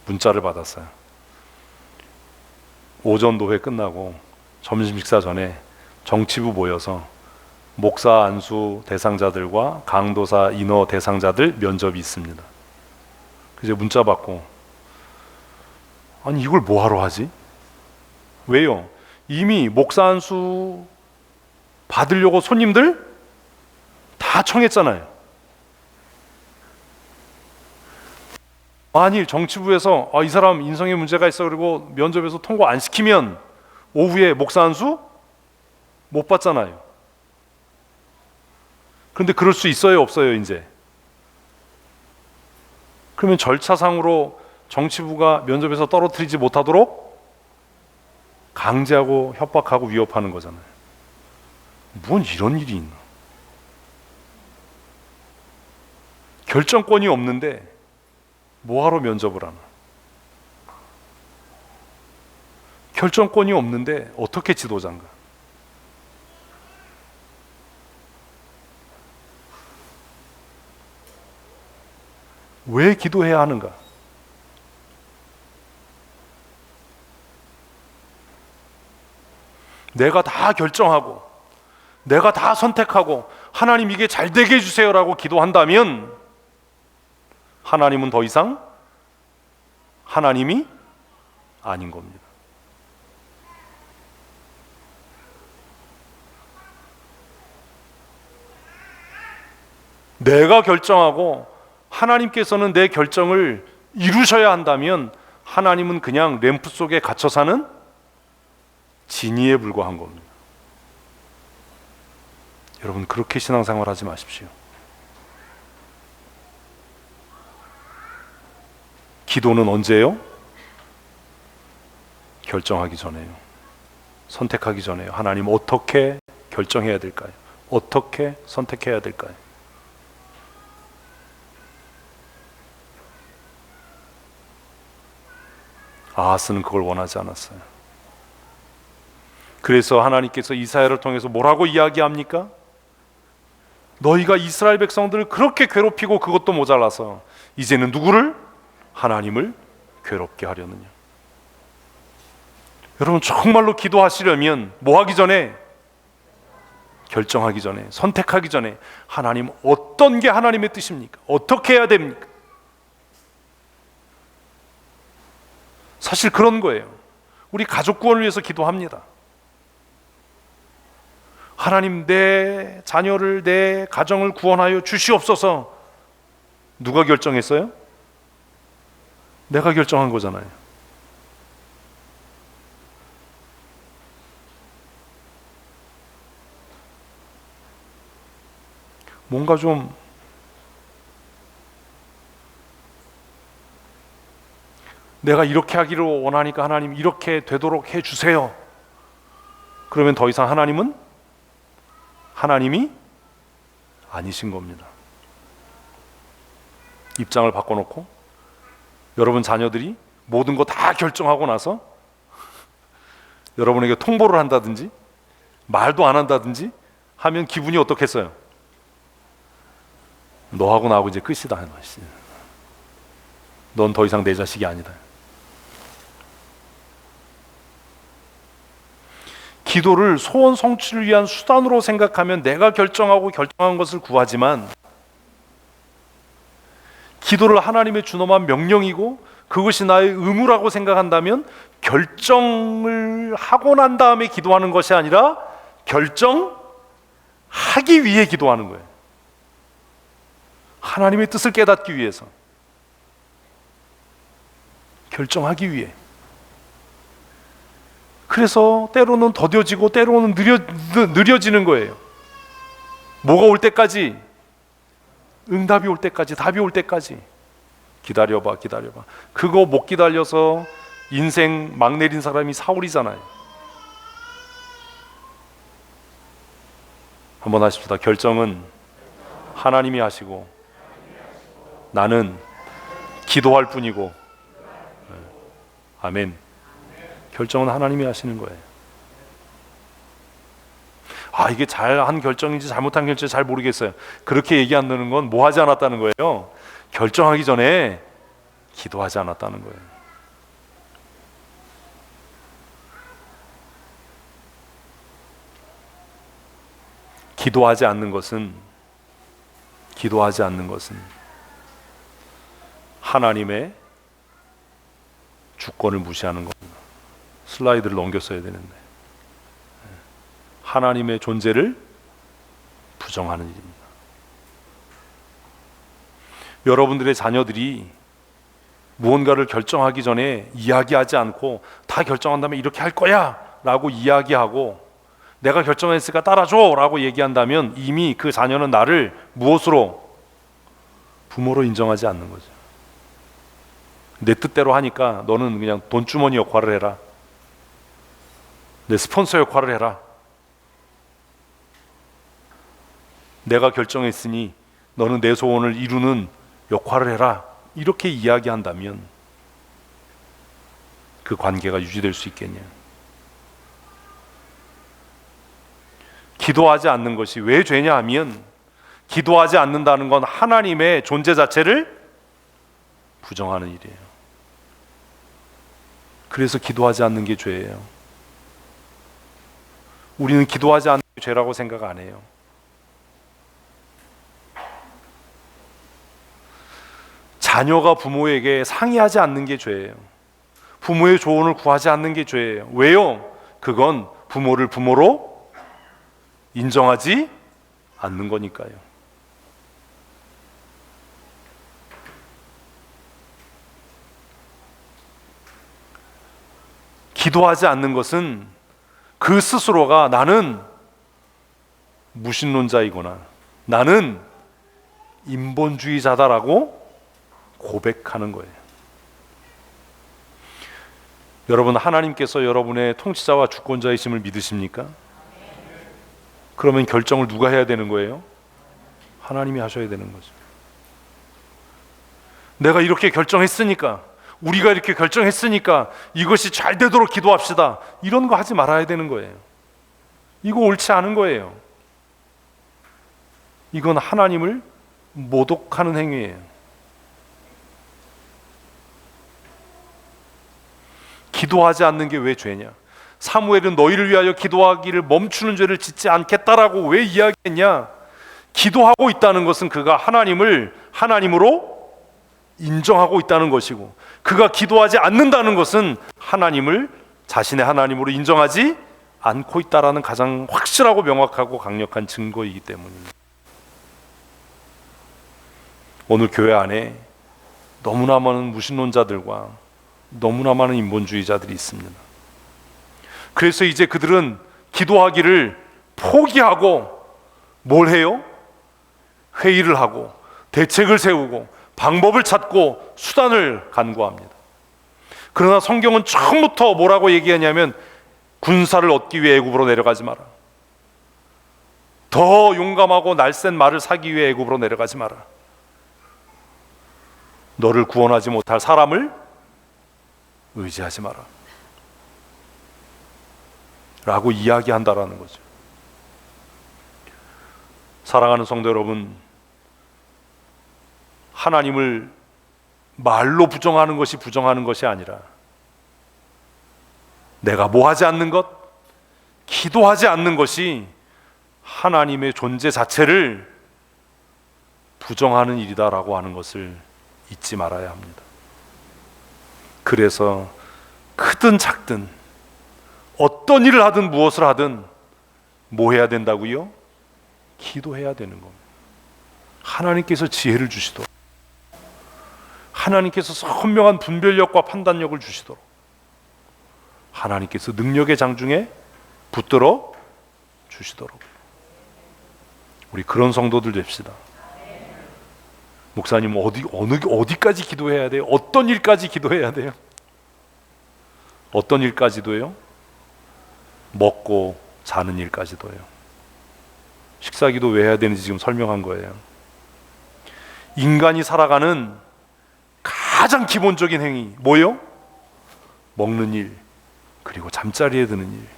문자를 받았어요. 오전 노회 끝나고 점심 식사 전에 정치부 모여서 목사 안수 대상자들과 강도사 인허 대상자들 면접이 있습니다. 그래서 문자 받고, 아니 이걸 뭐하러 하지? 왜요? 이미 목사 안수 받으려고 손님들 다 청했잖아요. 만일 정치부에서 이 사람 인성에 문제가 있어 그리고 면접에서 통과 안 시키면 오후에 목사 안수 못 받잖아요. 그런데 그럴 수 있어요, 없어요, 이제? 그러면 절차상으로 정치부가 면접에서 떨어뜨리지 못하도록 강제하고 협박하고 위협하는 거잖아요. 뭔 이런 일이 있나? 결정권이 없는데 뭐하러 면접을 하나? 결정권이 없는데 어떻게 지도자인가? 왜 기도해야 하는가? 내가 다 결정하고 내가 다 선택하고 하나님 이게 잘 되게 해주세요라고 기도한다면 하나님은 더 이상 하나님이 아닌 겁니다. 내가 결정하고 하나님께서는 내 결정을 이루셔야 한다면 하나님은 그냥 램프 속에 갇혀 사는 지니에 불과한 겁니다. 여러분, 그렇게 신앙생활 하지 마십시오. 기도는 언제예요? 결정하기 전에요. 선택하기 전에요. 하나님 어떻게 결정해야 될까요? 어떻게 선택해야 될까요? 아하스는 그걸 원하지 않았어요. 그래서 하나님께서 이사야를 통해서 뭐라고 이야기합니까? 너희가 이스라엘 백성들을 그렇게 괴롭히고 그것도 모자라서 이제는 누구를? 하나님을 괴롭게 하려느냐. 여러분, 정말로 기도하시려면 뭐 하기 전에? 결정하기 전에, 선택하기 전에 하나님 어떤 게 하나님의 뜻입니까? 어떻게 해야 됩니까? 사실 그런 거예요. 우리 가족 구원을 위해서 기도합니다. 하나님, 내 자녀를, 내 가정을 구원하여 주시옵소서. 누가 결정했어요? 내가 결정한 거잖아요. 뭔가 좀 내가 이렇게 하기를 원하니까 하나님 이렇게 되도록 해주세요. 그러면 더 이상 하나님은 하나님이 아니신 겁니다. 입장을 바꿔놓고 여러분 자녀들이 모든 거 다 결정하고 나서 여러분에게 통보를 한다든지 말도 안 한다든지 하면 기분이 어떻겠어요? 너하고 나하고 이제 끝이다. 넌 더 이상 내 자식이 아니다. 기도를 소원 성취를 위한 수단으로 생각하면 내가 결정하고 결정한 것을 구하지만, 기도를 하나님의 준엄한 명령이고 그것이 나의 의무라고 생각한다면 결정을 하고 난 다음에 기도하는 것이 아니라 결정하기 위해 기도하는 거예요. 하나님의 뜻을 깨닫기 위해서, 결정하기 위해. 그래서 때로는 더뎌지고 때로는 느려지는 거예요. 뭐가 올 때까지? 응답이 올 때까지, 답이 올 때까지. 기다려봐. 그거 못 기다려서 인생 막 내린 사람이 사울이잖아요. 한번 하십시다. 결정은 하나님이 하시고 나는 기도할 뿐이고. 아멘. 결정은 하나님이 하시는 거예요. 이게 잘한 결정인지 잘못한 결정인지 잘 모르겠어요. 그렇게 얘기한다는 건 뭐 하지 않았다는 거예요? 결정하기 전에 기도하지 않았다는 거예요. 기도하지 않는 것은 하나님의 주권을 무시하는 겁니다. 슬라이드를 넘겼어야 되는데, 하나님의 존재를 부정하는 일입니다. 여러분들의 자녀들이 무언가를 결정하기 전에 이야기하지 않고 다 결정한 다음에 이렇게 할 거야 라고 이야기하고, 내가 결정했으니까 따라줘 라고 얘기한다면 이미 그 자녀는 나를 무엇으로? 부모로 인정하지 않는 거죠. 내 뜻대로 하니까 너는 그냥 돈주머니 역할을 해라, 내 스폰서 역할을 해라, 내가 결정했으니 너는 내 소원을 이루는 역할을 해라, 이렇게 이야기한다면 그 관계가 유지될 수 있겠냐? 기도하지 않는 것이 왜 죄냐 하면, 기도하지 않는다는 건 하나님의 존재 자체를 부정하는 일이에요. 그래서 기도하지 않는 게 죄예요. 우리는 기도하지 않는 게 죄라고 생각 안 해요. 자녀가 부모에게 상의하지 않는 게 죄예요. 부모의 조언을 구하지 않는 게 죄예요. 왜요? 그건 부모를 부모로 인정하지 않는 거니까요. 기도하지 않는 것은 그 스스로가 나는 무신론자이거나 나는 인본주의자다라고 고백하는 거예요. 여러분, 하나님께서 여러분의 통치자와 주권자이심을 믿으십니까? 그러면 결정을 누가 해야 되는 거예요? 하나님이 하셔야 되는 거죠. 내가 이렇게 결정했으니까, 우리가 이렇게 결정했으니까 이것이 잘 되도록 기도합시다, 이런 거 하지 말아야 되는 거예요. 이거 옳지 않은 거예요. 이건 하나님을 모독하는 행위예요. 기도하지 않는 게 왜 죄냐? 사무엘은 너희를 위하여 기도하기를 멈추는 죄를 짓지 않겠다라고 왜 이야기했냐? 기도하고 있다는 것은 그가 하나님을 하나님으로 인정하고 있다는 것이고, 그가 기도하지 않는다는 것은 하나님을 자신의 하나님으로 인정하지 않고 있다라는 가장 확실하고 명확하고 강력한 증거이기 때문입니다. 오늘 교회 안에 너무나 많은 무신론자들과 너무나 많은 인본주의자들이 있습니다. 그래서 이제 그들은 기도하기를 포기하고 뭘 해요? 회의를 하고 대책을 세우고 방법을 찾고 수단을 간구합니다. 그러나 성경은 처음부터 뭐라고 얘기하냐면, 군사를 얻기 위해 애굽으로 내려가지 마라, 더 용감하고 날쌘 말을 사기 위해 애굽으로 내려가지 마라, 너를 구원하지 못할 사람을 의지하지 마라 라고 이야기한다라는 거죠. 사랑하는 성도 여러분, 하나님을 말로 부정하는 것이 아니라 내가 뭐 하지 않는 것, 기도하지 않는 것이 하나님의 존재 자체를 부정하는 일이다라고 하는 것을 잊지 말아야 합니다. 그래서 크든 작든 어떤 일을 하든 무엇을 하든 뭐 해야 된다고요? 기도해야 되는 겁니다. 하나님께서 지혜를 주시도록, 하나님께서 선명한 분별력과 판단력을 주시도록, 하나님께서 능력의 장중에 붙들어 주시도록 우리 그런 성도들 됩시다. 목사님, 어디까지 기도해야 돼요? 어떤 일까지 기도해야 돼요? 어떤 일까지도요? 먹고 자는 일까지도요. 식사기도 왜 해야 되는지 지금 설명한 거예요. 인간이 살아가는 가장 기본적인 행위 뭐요? 먹는 일, 그리고 잠자리에 드는 일,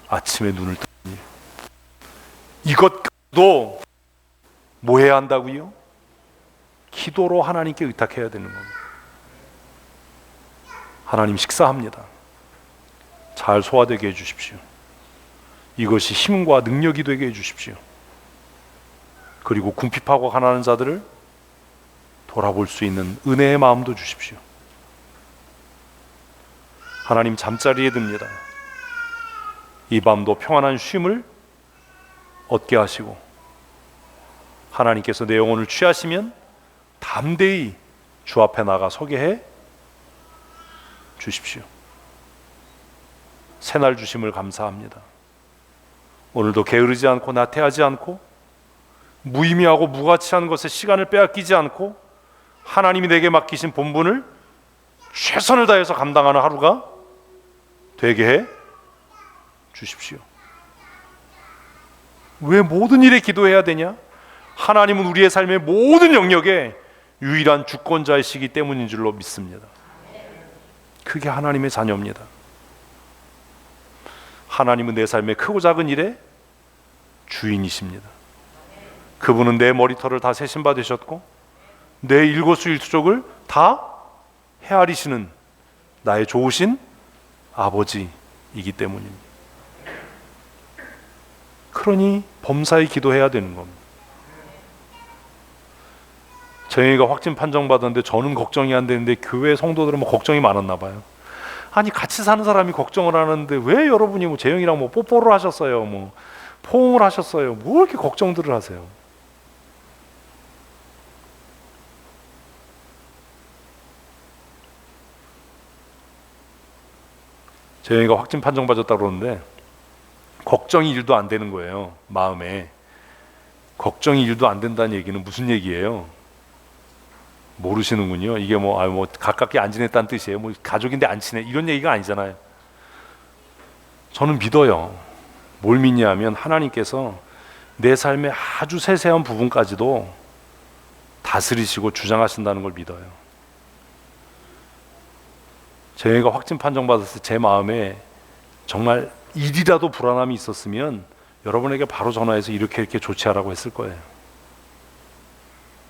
아침에 눈을 뜨는 일, 이것도 뭐 해야 한다고요? 기도로 하나님께 의탁해야 되는 겁니다. 하나님, 식사합니다. 잘 소화되게 해주십시오. 이것이 힘과 능력이 되게 해주십시오. 그리고 궁핍하고 가난한 자들을 돌아볼 수 있는 은혜의 마음도 주십시오. 하나님, 잠자리에 듭니다. 이 밤도 평안한 쉼을 얻게 하시고, 하나님께서 내 영혼을 취하시면 담대히 주 앞에 나가 서게 해 주십시오. 새날 주심을 감사합니다. 오늘도 게으르지 않고 나태하지 않고 무의미하고 무가치한 것에 시간을 빼앗기지 않고 하나님이 내게 맡기신 본분을 최선을 다해서 감당하는 하루가 되게 해 주십시오. 왜 모든 일에 기도해야 되냐? 하나님은 우리의 삶의 모든 영역에 유일한 주권자이시기 때문인 줄로 믿습니다. 그게 하나님의 자녀입니다. 하나님은 내 삶의 크고 작은 일의 주인이십니다. 그분은 내 머리털을 다 세신 바 되셨고 내 일거수일투족을 다 헤아리시는 나의 좋으신 아버지이기 때문입니다. 그러니 범사에 기도해야 되는 겁니다. 재영이가 확진 판정받았는데 저는 걱정이 안 되는데 교회 성도들은 뭐 걱정이 많았나 봐요. 아니, 같이 사는 사람이 걱정을 하는데 왜 여러분이 뭐 재영이랑 뭐 뽀뽀를 하셨어요, 뭐 포옹을 하셨어요, 뭐 이렇게 걱정들을 하세요? 재영이가 확진 판정받았다고 그러는데 걱정이 일도 안 되는 거예요. 마음에 걱정이 일도 안 된다는 얘기는 무슨 얘기예요? 모르시는군요. 이게 뭐 가깝게 안 지냈다는 뜻이에요. 뭐 가족인데 안 친해 이런 얘기가 아니잖아요. 저는 믿어요. 뭘 믿냐면 하나님께서 내 삶의 아주 세세한 부분까지도 다스리시고 주장하신다는 걸 믿어요. 제가 확진 판정받았을 때 제 마음에 정말 일이라도 불안함이 있었으면 여러분에게 바로 전화해서 이렇게 조치하라고 했을 거예요.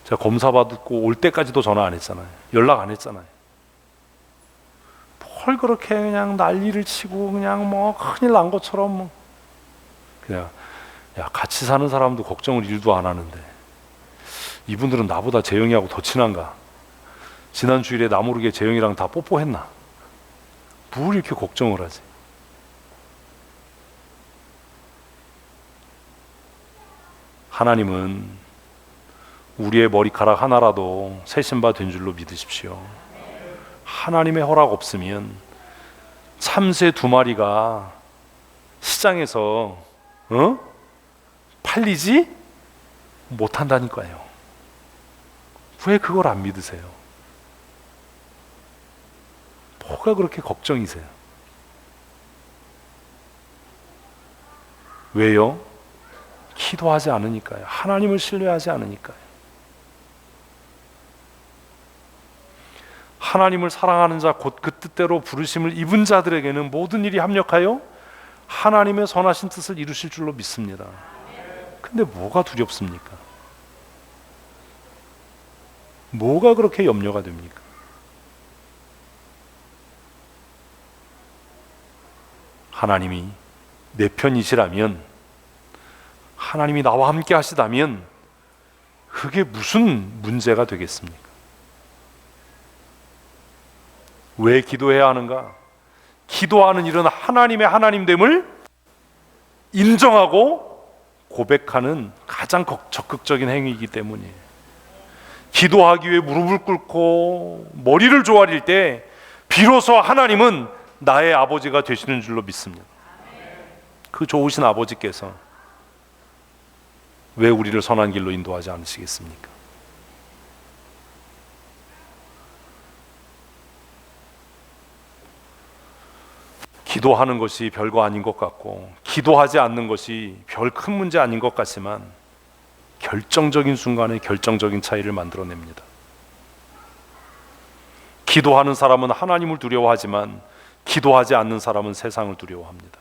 제가 검사 받고 올 때까지도 전화 안 했잖아요. 연락 안 했잖아요. 뭘 그렇게 그냥 난리를 치고 그냥 뭐 큰일 난 것처럼 뭐 그냥, 야, 같이 사는 사람도 걱정을 일도 안 하는데 이분들은 나보다 재영이하고 더 친한가? 지난 주일에 나 모르게 재영이랑 다 뽀뽀했나? 뭘 이렇게 걱정을 하지? 하나님은 우리의 머리카락 하나라도 세신 바 된 줄로 믿으십시오. 하나님의 허락 없으면 참새 2마리가 시장에서 팔리지 못한다니까요. 왜 그걸 안 믿으세요? 뭐가 그렇게 걱정이세요? 왜요? 기도하지 않으니까요. 하나님을 신뢰하지 않으니까요. 하나님을 사랑하는 자 곧 그 뜻대로 부르심을 입은 자들에게는 모든 일이 합력하여 하나님의 선하신 뜻을 이루실 줄로 믿습니다. 근데 뭐가 두렵습니까? 뭐가 그렇게 염려가 됩니까? 하나님이 내 편이시라면, 하나님이 나와 함께 하시다면 그게 무슨 문제가 되겠습니까? 왜 기도해야 하는가? 기도하는 일은 하나님의 하나님됨을 인정하고 고백하는 가장 적극적인 행위이기 때문이에요. 기도하기 위해 무릎을 꿇고 머리를 조아릴 때 비로소 하나님은 나의 아버지가 되시는 줄로 믿습니다. 그 좋으신 아버지께서 왜 우리를 선한 길로 인도하지 않으시겠습니까? 기도하는 것이 별거 아닌 것 같고 기도하지 않는 것이 별 큰 문제 아닌 것 같지만 결정적인 순간에 결정적인 차이를 만들어냅니다. 기도하는 사람은 하나님을 두려워하지만 기도하지 않는 사람은 세상을 두려워합니다.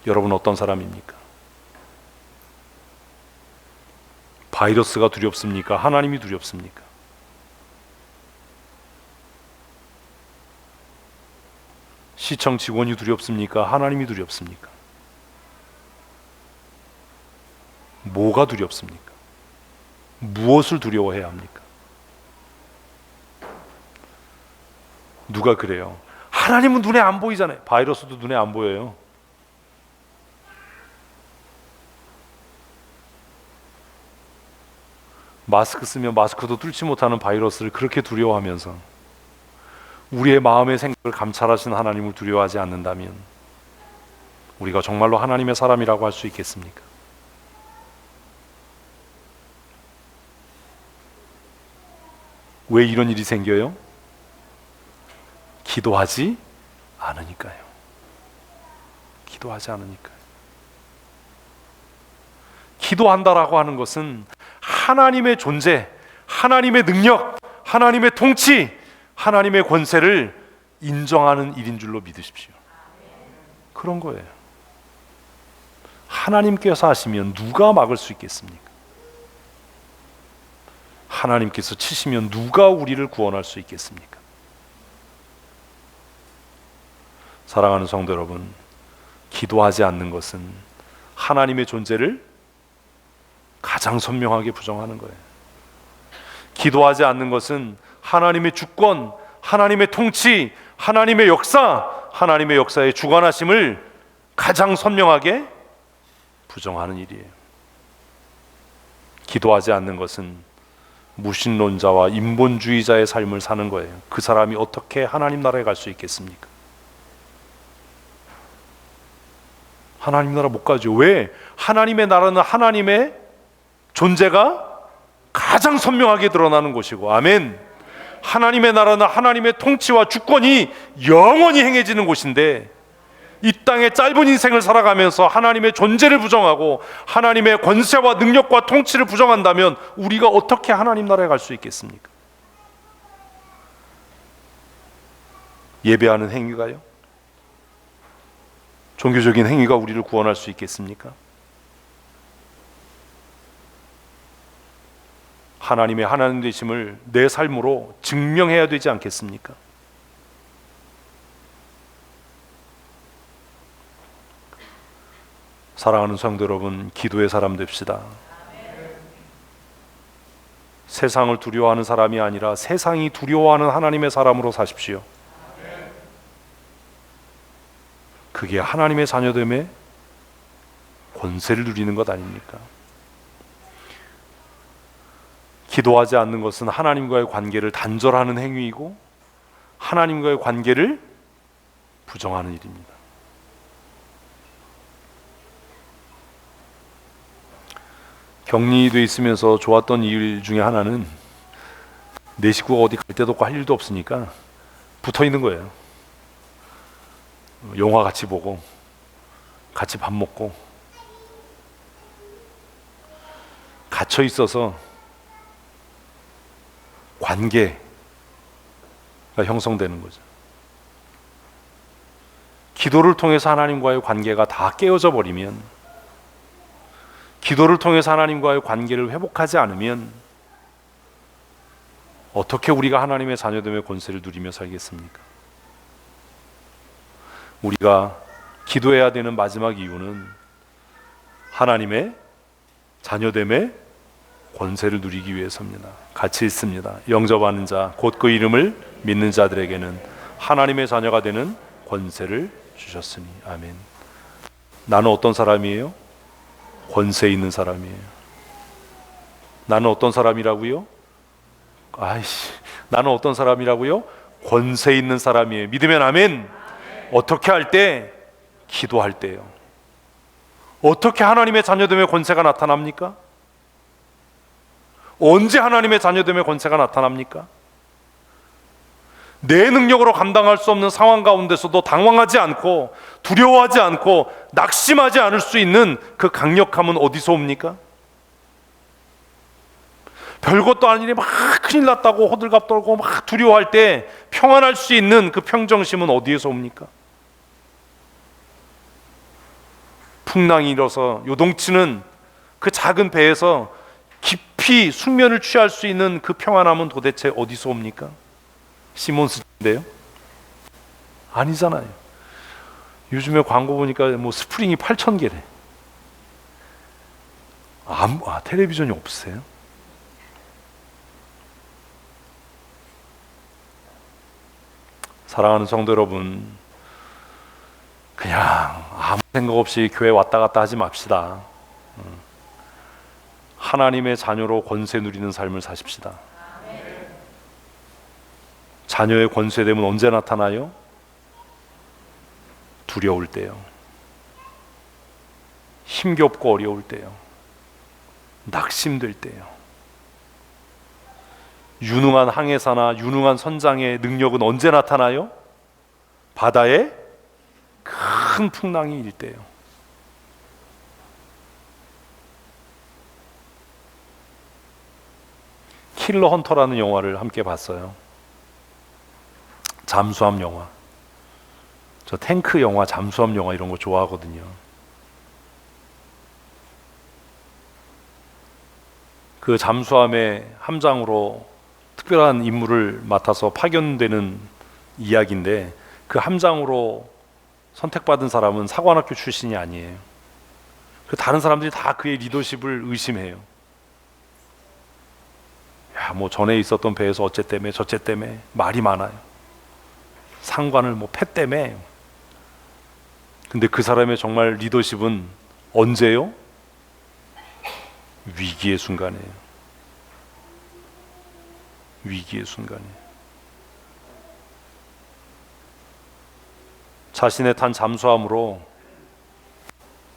여러분 어떤 사람입니까? 바이러스가 두렵습니까? 하나님이 두렵습니까? 시청 직원이 두렵습니까? 하나님이 두렵습니까? 뭐가 두렵습니까? 무엇을 두려워해야 합니까? 누가 그래요? 하나님은 눈에 안 보이잖아요. 바이러스도 눈에 안 보여요. 마스크 쓰면 마스크도 뚫지 못하는 바이러스를 그렇게 두려워하면서 우리의 마음의 생각을 감찰하시는 하나님을 두려워하지 않는다면 우리가 정말로 하나님의 사람이라고 할 수 있겠습니까? 왜 이런 일이 생겨요? 기도하지 않으니까요. 기도하지 않으니까요. 기도한다라고 하는 것은 하나님의 존재, 하나님의 능력, 하나님의 통치, 하나님의 권세를 인정하는 일인 줄로 믿으십시오. 그런 거예요. 하나님께서 하시면 누가 막을 수 있겠습니까? 하나님께서 치시면 누가 우리를 구원할 수 있겠습니까? 사랑하는 성도 여러분, 기도하지 않는 것은 하나님의 존재를 가장 선명하게 부정하는 거예요. 기도하지 않는 것은 하나님의 주권, 하나님의 통치, 하나님의 역사, 하나님의 역사의 주관하심을 가장 선명하게 부정하는 일이에요. 기도하지 않는 것은 무신론자와 인본주의자의 삶을 사는 거예요. 그 사람이 어떻게 하나님 나라에 갈 수 있겠습니까? 하나님 나라 못 가죠. 왜? 하나님의 나라는 하나님의 존재가 가장 선명하게 드러나는 곳이고, 아멘. 하나님의 나라는 하나님의 통치와 주권이 영원히 행해지는 곳인데, 이 땅의 짧은 인생을 살아가면서 하나님의 존재를 부정하고 하나님의 권세와 능력과 통치를 부정한다면 우리가 어떻게 하나님 나라에 갈 수 있겠습니까? 예배하는 행위가요? 종교적인 행위가 우리를 구원할 수 있겠습니까? 하나님의 하나님 되심을 내 삶으로 증명해야 되지 않겠습니까? 사랑하는 성도 여러분, 기도의 사람 됩시다. 세상을 두려워하는 사람이 아니라 세상이 두려워하는 하나님의 사람으로 사십시오. 그게 하나님의 자녀됨의 권세를 누리는 것 아닙니까? 기도하지 않는 것은 하나님과의 관계를 단절하는 행위이고 하나님과의 관계를 부정하는 일입니다. 격리돼 있으면서 좋았던 일 중에 하나는 내 식구가 어디 갈 데도 없고 할 일도 없으니까 붙어 있는 거예요. 영화 같이 보고 같이 밥 먹고 갇혀 있어서 관계가 형성되는 거죠. 기도를 통해서 하나님과의 관계가 다 깨어져 버리면, 기도를 통해서 하나님과의 관계를 회복하지 않으면 어떻게 우리가 하나님의 자녀됨의 권세를 누리며 살겠습니까? 우리가 기도해야 되는 마지막 이유는 하나님의 자녀됨의 권세를 누리기 위해서입니다. 같이 있습니다. 영접하는 자, 곧 그 이름을 믿는 자들에게는 하나님의 자녀가 되는 권세를 주셨으니. 아멘. 나는 어떤 사람이에요? 권세 있는 사람이에요. 나는 어떤 사람이라고요? 나는 어떤 사람이라고요? 권세 있는 사람이에요. 믿으면 아멘. 어떻게 할 때? 기도할 때요. 어떻게 하나님의 자녀됨의 권세가 나타납니까? 언제 하나님의 자녀됨의 권세가 나타납니까? 내 능력으로 감당할 수 없는 상황 가운데서도 당황하지 않고 두려워하지 않고 낙심하지 않을 수 있는 그 강력함은 어디서 옵니까? 별것도 아닌 일이 막 큰일 났다고 호들갑 떨고 막 두려워할 때 평안할 수 있는 그 평정심은 어디에서 옵니까? 풍랑이 일어서 요동치는 그 작은 배에서 깊이 숙면을 취할 수 있는 그 평안함은 도대체 어디서 옵니까? 시몬스인데요? 아니잖아요. 요즘에 광고 보니까 뭐 스프링이 8,000개래. 텔레비전이 없으세요? 사랑하는 성도 여러분, 그냥 아무 생각 없이 교회 왔다 갔다 하지 맙시다. 하나님의 자녀로 권세 누리는 삶을 사십시다. 자녀의 권세됨은 언제 나타나요? 두려울 때요, 힘겹고 어려울 때요, 낙심될 때요. 유능한 항해사나 유능한 선장의 능력은 언제 나타나요? 바다에 큰 풍랑이 일 때요. 킬러 헌터라는 영화를 함께 봤어요. 잠수함 영화. 저 탱크 영화, 잠수함 영화 이런 거 좋아하거든요. 그 잠수함의 함장으로 특별한 임무를 맡아서 파견되는 이야기인데, 그 함장으로 선택받은 사람은 사관학교 출신이 아니에요. 그 다른 사람들이 다 그의 리더십을 의심해요. 야, 뭐 전에 있었던 배에서 어째 때문에 저째 때문에 말이 많아요. 상관을 뭐 패 때문에. 근데 그 사람의 정말 리더십은 언제요? 위기의 순간이에요. 위기의 순간이에요. 자신의 탄 잠수함으로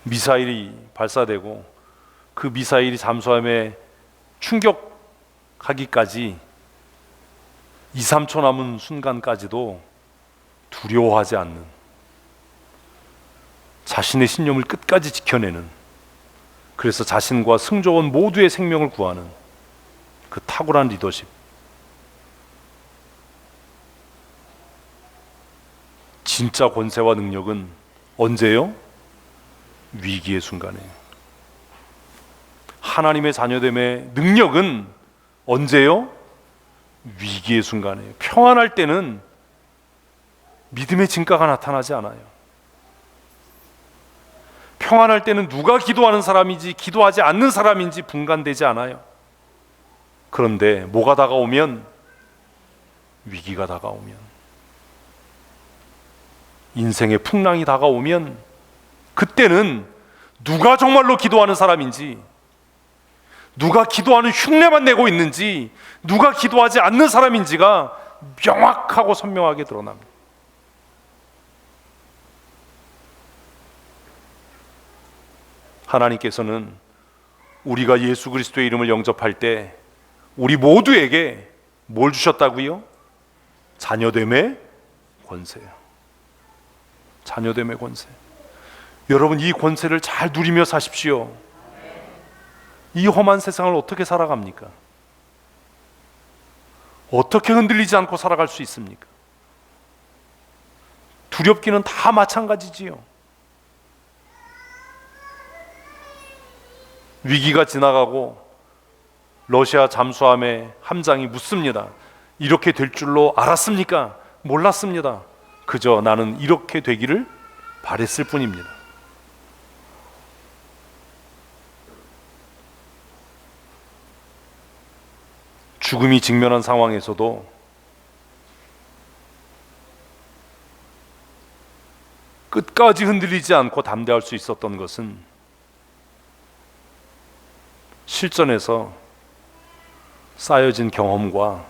미사일이 발사되고 그 미사일이 잠수함에 충격하기까지 2, 3초 남은 순간까지도 두려워하지 않는, 자신의 신념을 끝까지 지켜내는, 그래서 자신과 승조원 모두의 생명을 구하는 그 탁월한 리더십. 진짜 권세와 능력은 언제요? 위기의 순간에. 하나님의 자녀됨의 능력은 언제요? 위기의 순간에. 평안할 때는 믿음의 진가가 나타나지 않아요. 평안할 때는 누가 기도하는 사람인지 기도하지 않는 사람인지 분간되지 않아요. 그런데 뭐가 다가오면, 위기가 다가오면, 인생의 풍랑이 다가오면, 그때는 누가 정말로 기도하는 사람인지, 누가 기도하는 흉내만 내고 있는지, 누가 기도하지 않는 사람인지가 명확하고 선명하게 드러납니다. 하나님께서는 우리가 예수 그리스도의 이름을 영접할 때 우리 모두에게 뭘 주셨다고요? 자녀됨의 권세요. 자녀됨의 권세. 여러분, 이 권세를 잘 누리며 사십시오. 이 험한 세상을 어떻게 살아갑니까? 어떻게 흔들리지 않고 살아갈 수 있습니까? 두렵기는 다 마찬가지지요. 위기가 지나가고 러시아 잠수함의 함장이 묻습니다. 이렇게 될 줄로 알았습니까? 몰랐습니다. 그저 나는 이렇게 되기를 바랬을 뿐입니다. 죽음이 직면한 상황에서도 끝까지 흔들리지 않고 담대할 수 있었던 것은 실전에서 쌓여진 경험과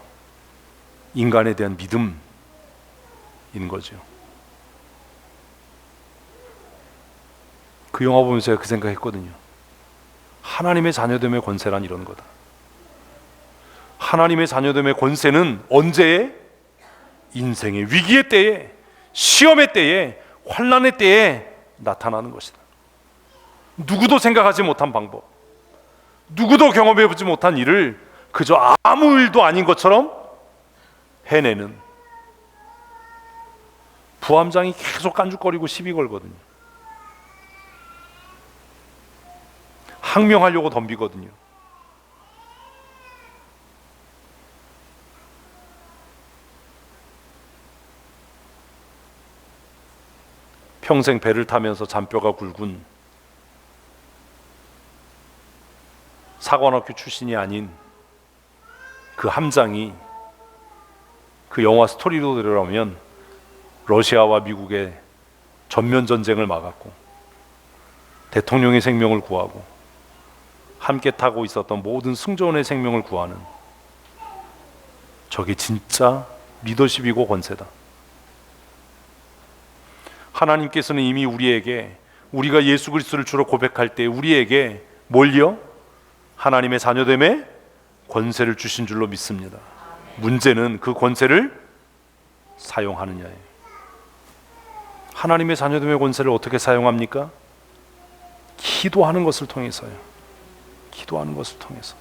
인간에 대한 믿음인 거죠. 그 영화 보면서 제가 그 생각했거든요. 하나님의 자녀됨의 권세란 이런 거다. 하나님의 자녀됨의 권세는 언제에? 인생의 위기의 때에, 시험의 때에, 환난의 때에 나타나는 것이다. 누구도 생각하지 못한 방법, 누구도 경험해보지 못한 일을 그저 아무 일도 아닌 것처럼 해내는. 부함장이 계속 깐죽거리고 시비 걸거든요. 항명하려고 덤비거든요. 평생 배를 타면서 잔뼈가 굵은 사관학교 출신이 아닌 그 함장이 그 영화 스토리로 들어가면 러시아와 미국의 전면 전쟁을 막았고 대통령의 생명을 구하고 함께 타고 있었던 모든 승조원의 생명을 구하는, 저게 진짜 리더십이고 권세다. 하나님께서는 이미 우리에게, 우리가 예수 그리스도를 주로 고백할 때 우리에게 뭘요? 하나님의 자녀됨의 권세를 주신 줄로 믿습니다. 문제는 그 권세를 사용하느냐예요. 하나님의 자녀됨의 권세를 어떻게 사용합니까? 기도하는 것을 통해서요. 기도하는 것을 통해서.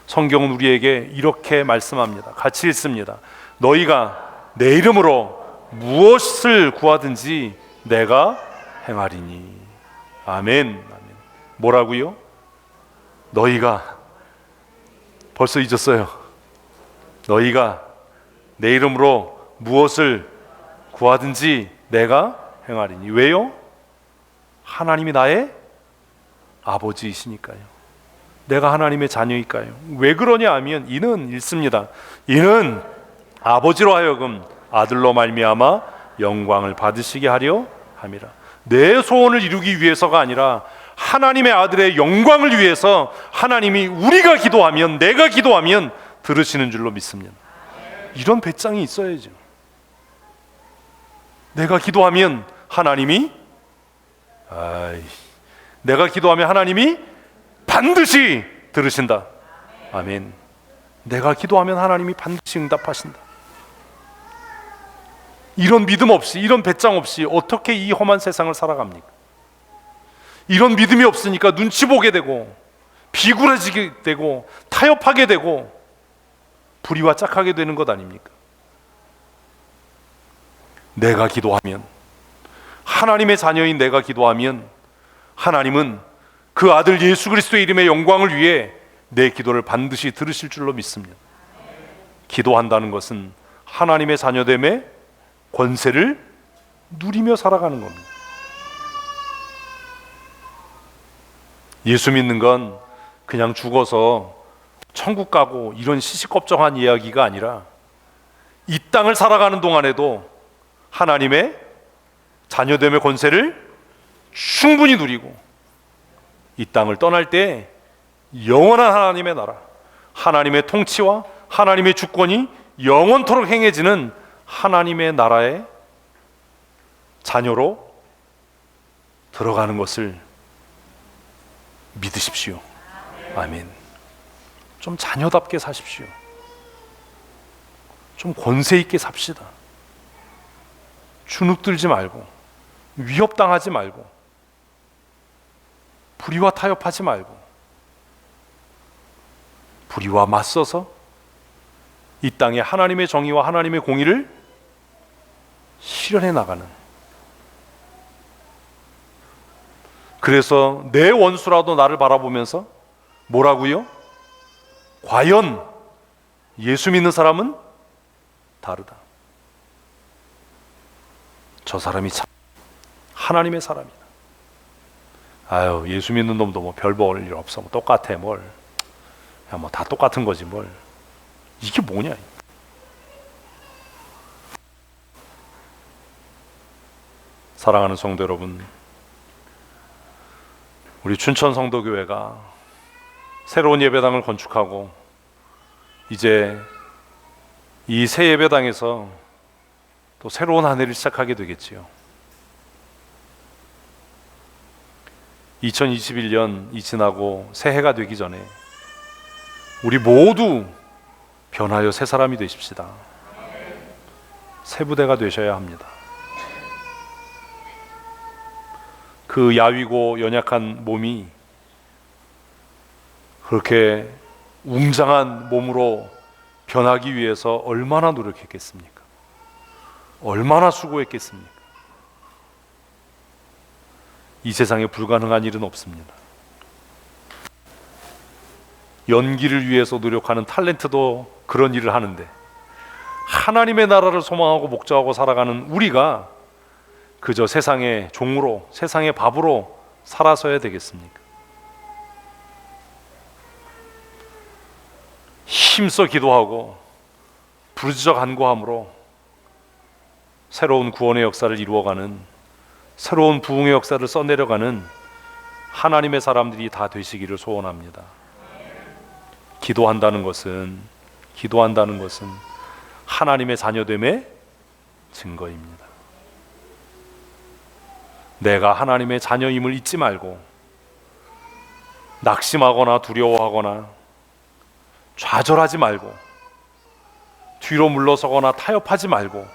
성경은 우리에게 이렇게 말씀합니다. 같이 읽습니다. 너희가 내 이름으로 무엇을 구하든지 내가 행하리니. 아멘. 아멘. 뭐라고요? 너희가, 벌써 잊었어요. 너희가 내 이름으로 무엇을 구하든지 내가 행하리니. 왜요? 하나님이 나의 아버지이시니까요. 내가 하나님의 자녀이니까요. 왜 그러냐 하면 이는 읽습니다. 이는 아버지로 하여금 아들로 말미암아 영광을 받으시게 하려 함이라. 내 소원을 이루기 위해서가 아니라 하나님의 아들의 영광을 위해서 하나님이 우리가 기도하면, 내가 기도하면 들으시는 줄로 믿습니다. 이런 배짱이 있어야죠. 내가 기도하면 하나님이, 내가 기도하면 하나님이 반드시 들으신다. 아멘. 내가 기도하면 하나님이 반드시 응답하신다. 이런 믿음 없이, 이런 배짱 없이 어떻게 이 험한 세상을 살아갑니까? 이런 믿음이 없으니까 눈치 보게 되고 비굴해지게 되고 타협하게 되고 불의와 짝하게 되는 것 아닙니까? 내가 기도하면, 하나님의 자녀인 내가 기도하면 하나님은 그 아들 예수 그리스도의 이름의 영광을 위해 내 기도를 반드시 들으실 줄로 믿습니다. 기도한다는 것은 하나님의 자녀됨의 권세를 누리며 살아가는 겁니다. 예수 믿는 건 그냥 죽어서 천국 가고 이런 시시껍정한 이야기가 아니라 이 땅을 살아가는 동안에도 하나님의 자녀됨의 권세를 충분히 누리고 이 땅을 떠날 때 영원한 하나님의 나라, 하나님의 통치와 하나님의 주권이 영원토록 행해지는 하나님의 나라의 자녀로 들어가는 것을 믿으십시오. 아멘. 좀 자녀답게 사십시오. 좀 권세 있게 삽시다. 주눅들지 말고, 위협당하지 말고, 불의와 타협하지 말고, 불의와 맞서서 이 땅에 하나님의 정의와 하나님의 공의를 실현해 나가는, 그래서 내 원수라도 나를 바라보면서 뭐라고요? 과연 예수 믿는 사람은 다르다. 저 사람이 참 하나님의 사람이다. 아유, 예수 믿는 놈도 뭐 별 볼 일 없어, 뭐 똑같아, 뭘. 야, 뭐 다 똑같은 거지, 뭘. 이게 뭐냐? 사랑하는 성도 여러분, 우리 춘천 성도교회가 새로운 예배당을 건축하고 이제 이 새 예배당에서 또 새로운 한 해를 시작하게 되겠지요. 2021년이 지나고 새해가 되기 전에 우리 모두 변하여 새 사람이 되십시다. 새 부대가 되셔야 합니다. 그 야위고 연약한 몸이 그렇게 웅장한 몸으로 변하기 위해서 얼마나 노력했겠습니까? 얼마나 수고했겠습니까? 이 세상에 불가능한 일은 없습니다. 연기를 위해서 노력하는 탤런트도 그런 일을 하는데, 하나님의 나라를 소망하고 목적하고 살아가는 우리가 그저 세상의 종으로, 세상의 밥으로 살아서야 되겠습니까? 힘써 기도하고 부르짖어 간구함으로 새로운 구원의 역사를 이루어가는, 새로운 부흥의 역사를 써내려가는 하나님의 사람들이 다 되시기를 소원합니다. 기도한다는 것은 하나님의 자녀됨의 증거입니다. 내가 하나님의 자녀임을 잊지 말고 낙심하거나 두려워하거나 좌절하지 말고 뒤로 물러서거나 타협하지 말고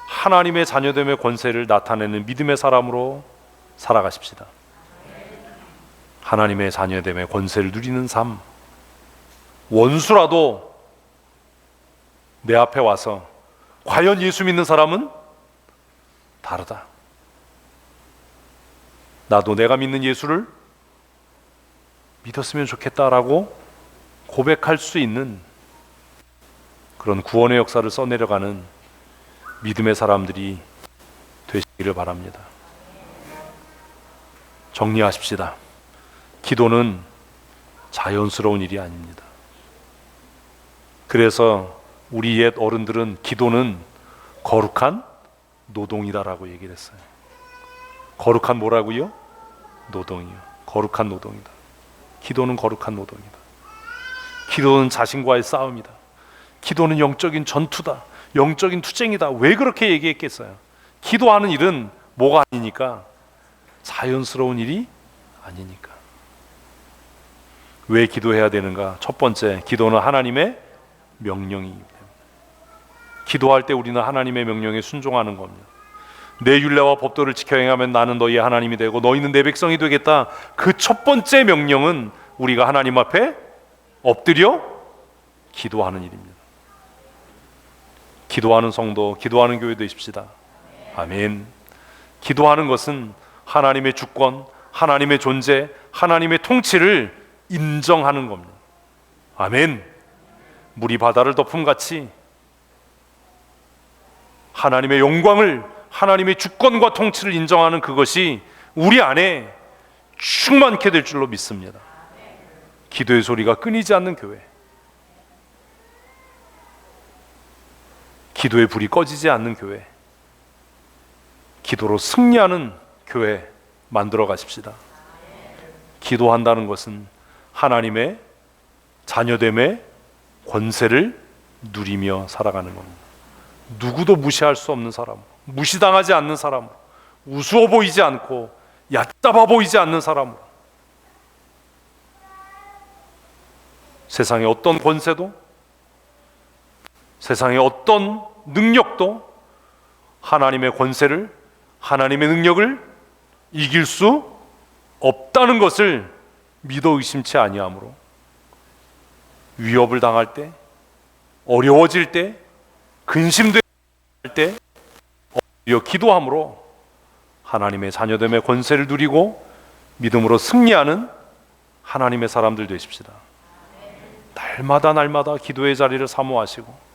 하나님의 자녀됨의 권세를 나타내는 믿음의 사람으로 살아가십시다. 하나님의 자녀됨의 권세를 누리는 삶, 원수라도 내 앞에 와서 과연 예수 믿는 사람은 다르다, 나도 내가 믿는 예수를 믿었으면 좋겠다라고 고백할 수 있는 그런 구원의 역사를 써내려가는 믿음의 사람들이 되시기를 바랍니다. 정리하십시다. 기도는 자연스러운 일이 아닙니다. 그래서 우리 옛 어른들은 기도는 거룩한 노동이다라고 얘기를 했어요. 거룩한 뭐라고요? 노동이요. 거룩한 노동이다. 기도는 거룩한 노동이다. 기도는 자신과의 싸움이다. 기도는 영적인 전투다. 영적인 투쟁이다. 왜 그렇게 얘기했겠어요? 기도하는 일은 뭐가 아니니까? 자연스러운 일이 아니니까. 왜 기도해야 되는가? 첫 번째, 기도는 하나님의 명령이기 때문에. 기도할 때 우리는 하나님의 명령에 순종하는 겁니다. 내 율례와 법도를 지켜 행하면 나는 너희의 하나님이 되고 너희는 내 백성이 되겠다. 그 첫 번째 명령은 우리가 하나님 앞에 엎드려 기도하는 일입니다. 기도하는 성도, 기도하는 교회 되십시다. 아멘. 기도하는 것은 하나님의 주권, 하나님의 존재, 하나님의 통치를 인정하는 겁니다. 아멘. 물이 바다를 덮음같이 하나님의 영광을, 하나님의 주권과 통치를 인정하는 그것이 우리 안에 충만케 될 줄로 믿습니다. 기도의 소리가 끊이지 않는 교회, 기도의 불이 꺼지지 않는 교회, 기도로 승리하는 교회 만들어 가십시다. 기도한다는 것은 하나님의 자녀됨의 권세를 누리며 살아가는 겁니다. 누구도 무시할 수 없는 사람, 무시당하지 않는 사람, 우스워 보이지 않고 얕잡아 보이지 않는 사람으로 세상의 어떤 권세도, 세상의 어떤 능력도 하나님의 권세를, 하나님의 능력을 이길 수 없다는 것을 믿어 의심치 아니하므로 위협을 당할 때, 어려워질 때, 근심될 때 엎드려 기도함으로 하나님의 자녀됨의 권세를 누리고 믿음으로 승리하는 하나님의 사람들 되십시다. 날마다 기도의 자리를 사모하시고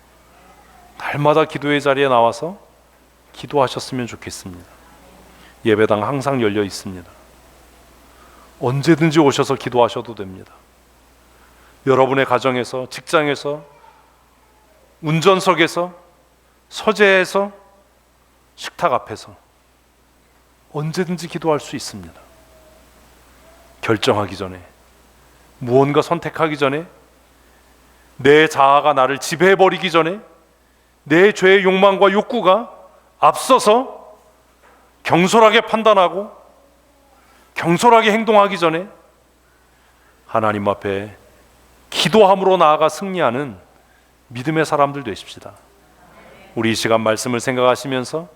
날마다 기도의 자리에 나와서 기도하셨으면 좋겠습니다. 예배당 항상 열려 있습니다. 언제든지 오셔서 기도하셔도 됩니다. 여러분의 가정에서, 직장에서, 운전석에서, 서재에서, 식탁 앞에서 언제든지 기도할 수 있습니다. 결정하기 전에, 무언가 선택하기 전에, 내 자아가 나를 지배해버리기 전에, 내 죄의 욕망과 욕구가 앞서서 경솔하게 판단하고 경솔하게 행동하기 전에 하나님 앞에 기도함으로 나아가 승리하는 믿음의 사람들 되십시다. 우리 이 시간 말씀을 생각하시면서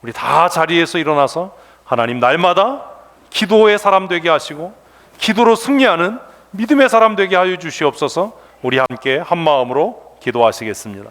우리 다 자리에서 일어나서 하나님 날마다 기도의 사람 되게 하시고 기도로 승리하는 믿음의 사람 되게 하여 주시옵소서. 우리 함께 한 마음으로 기도하시겠습니다.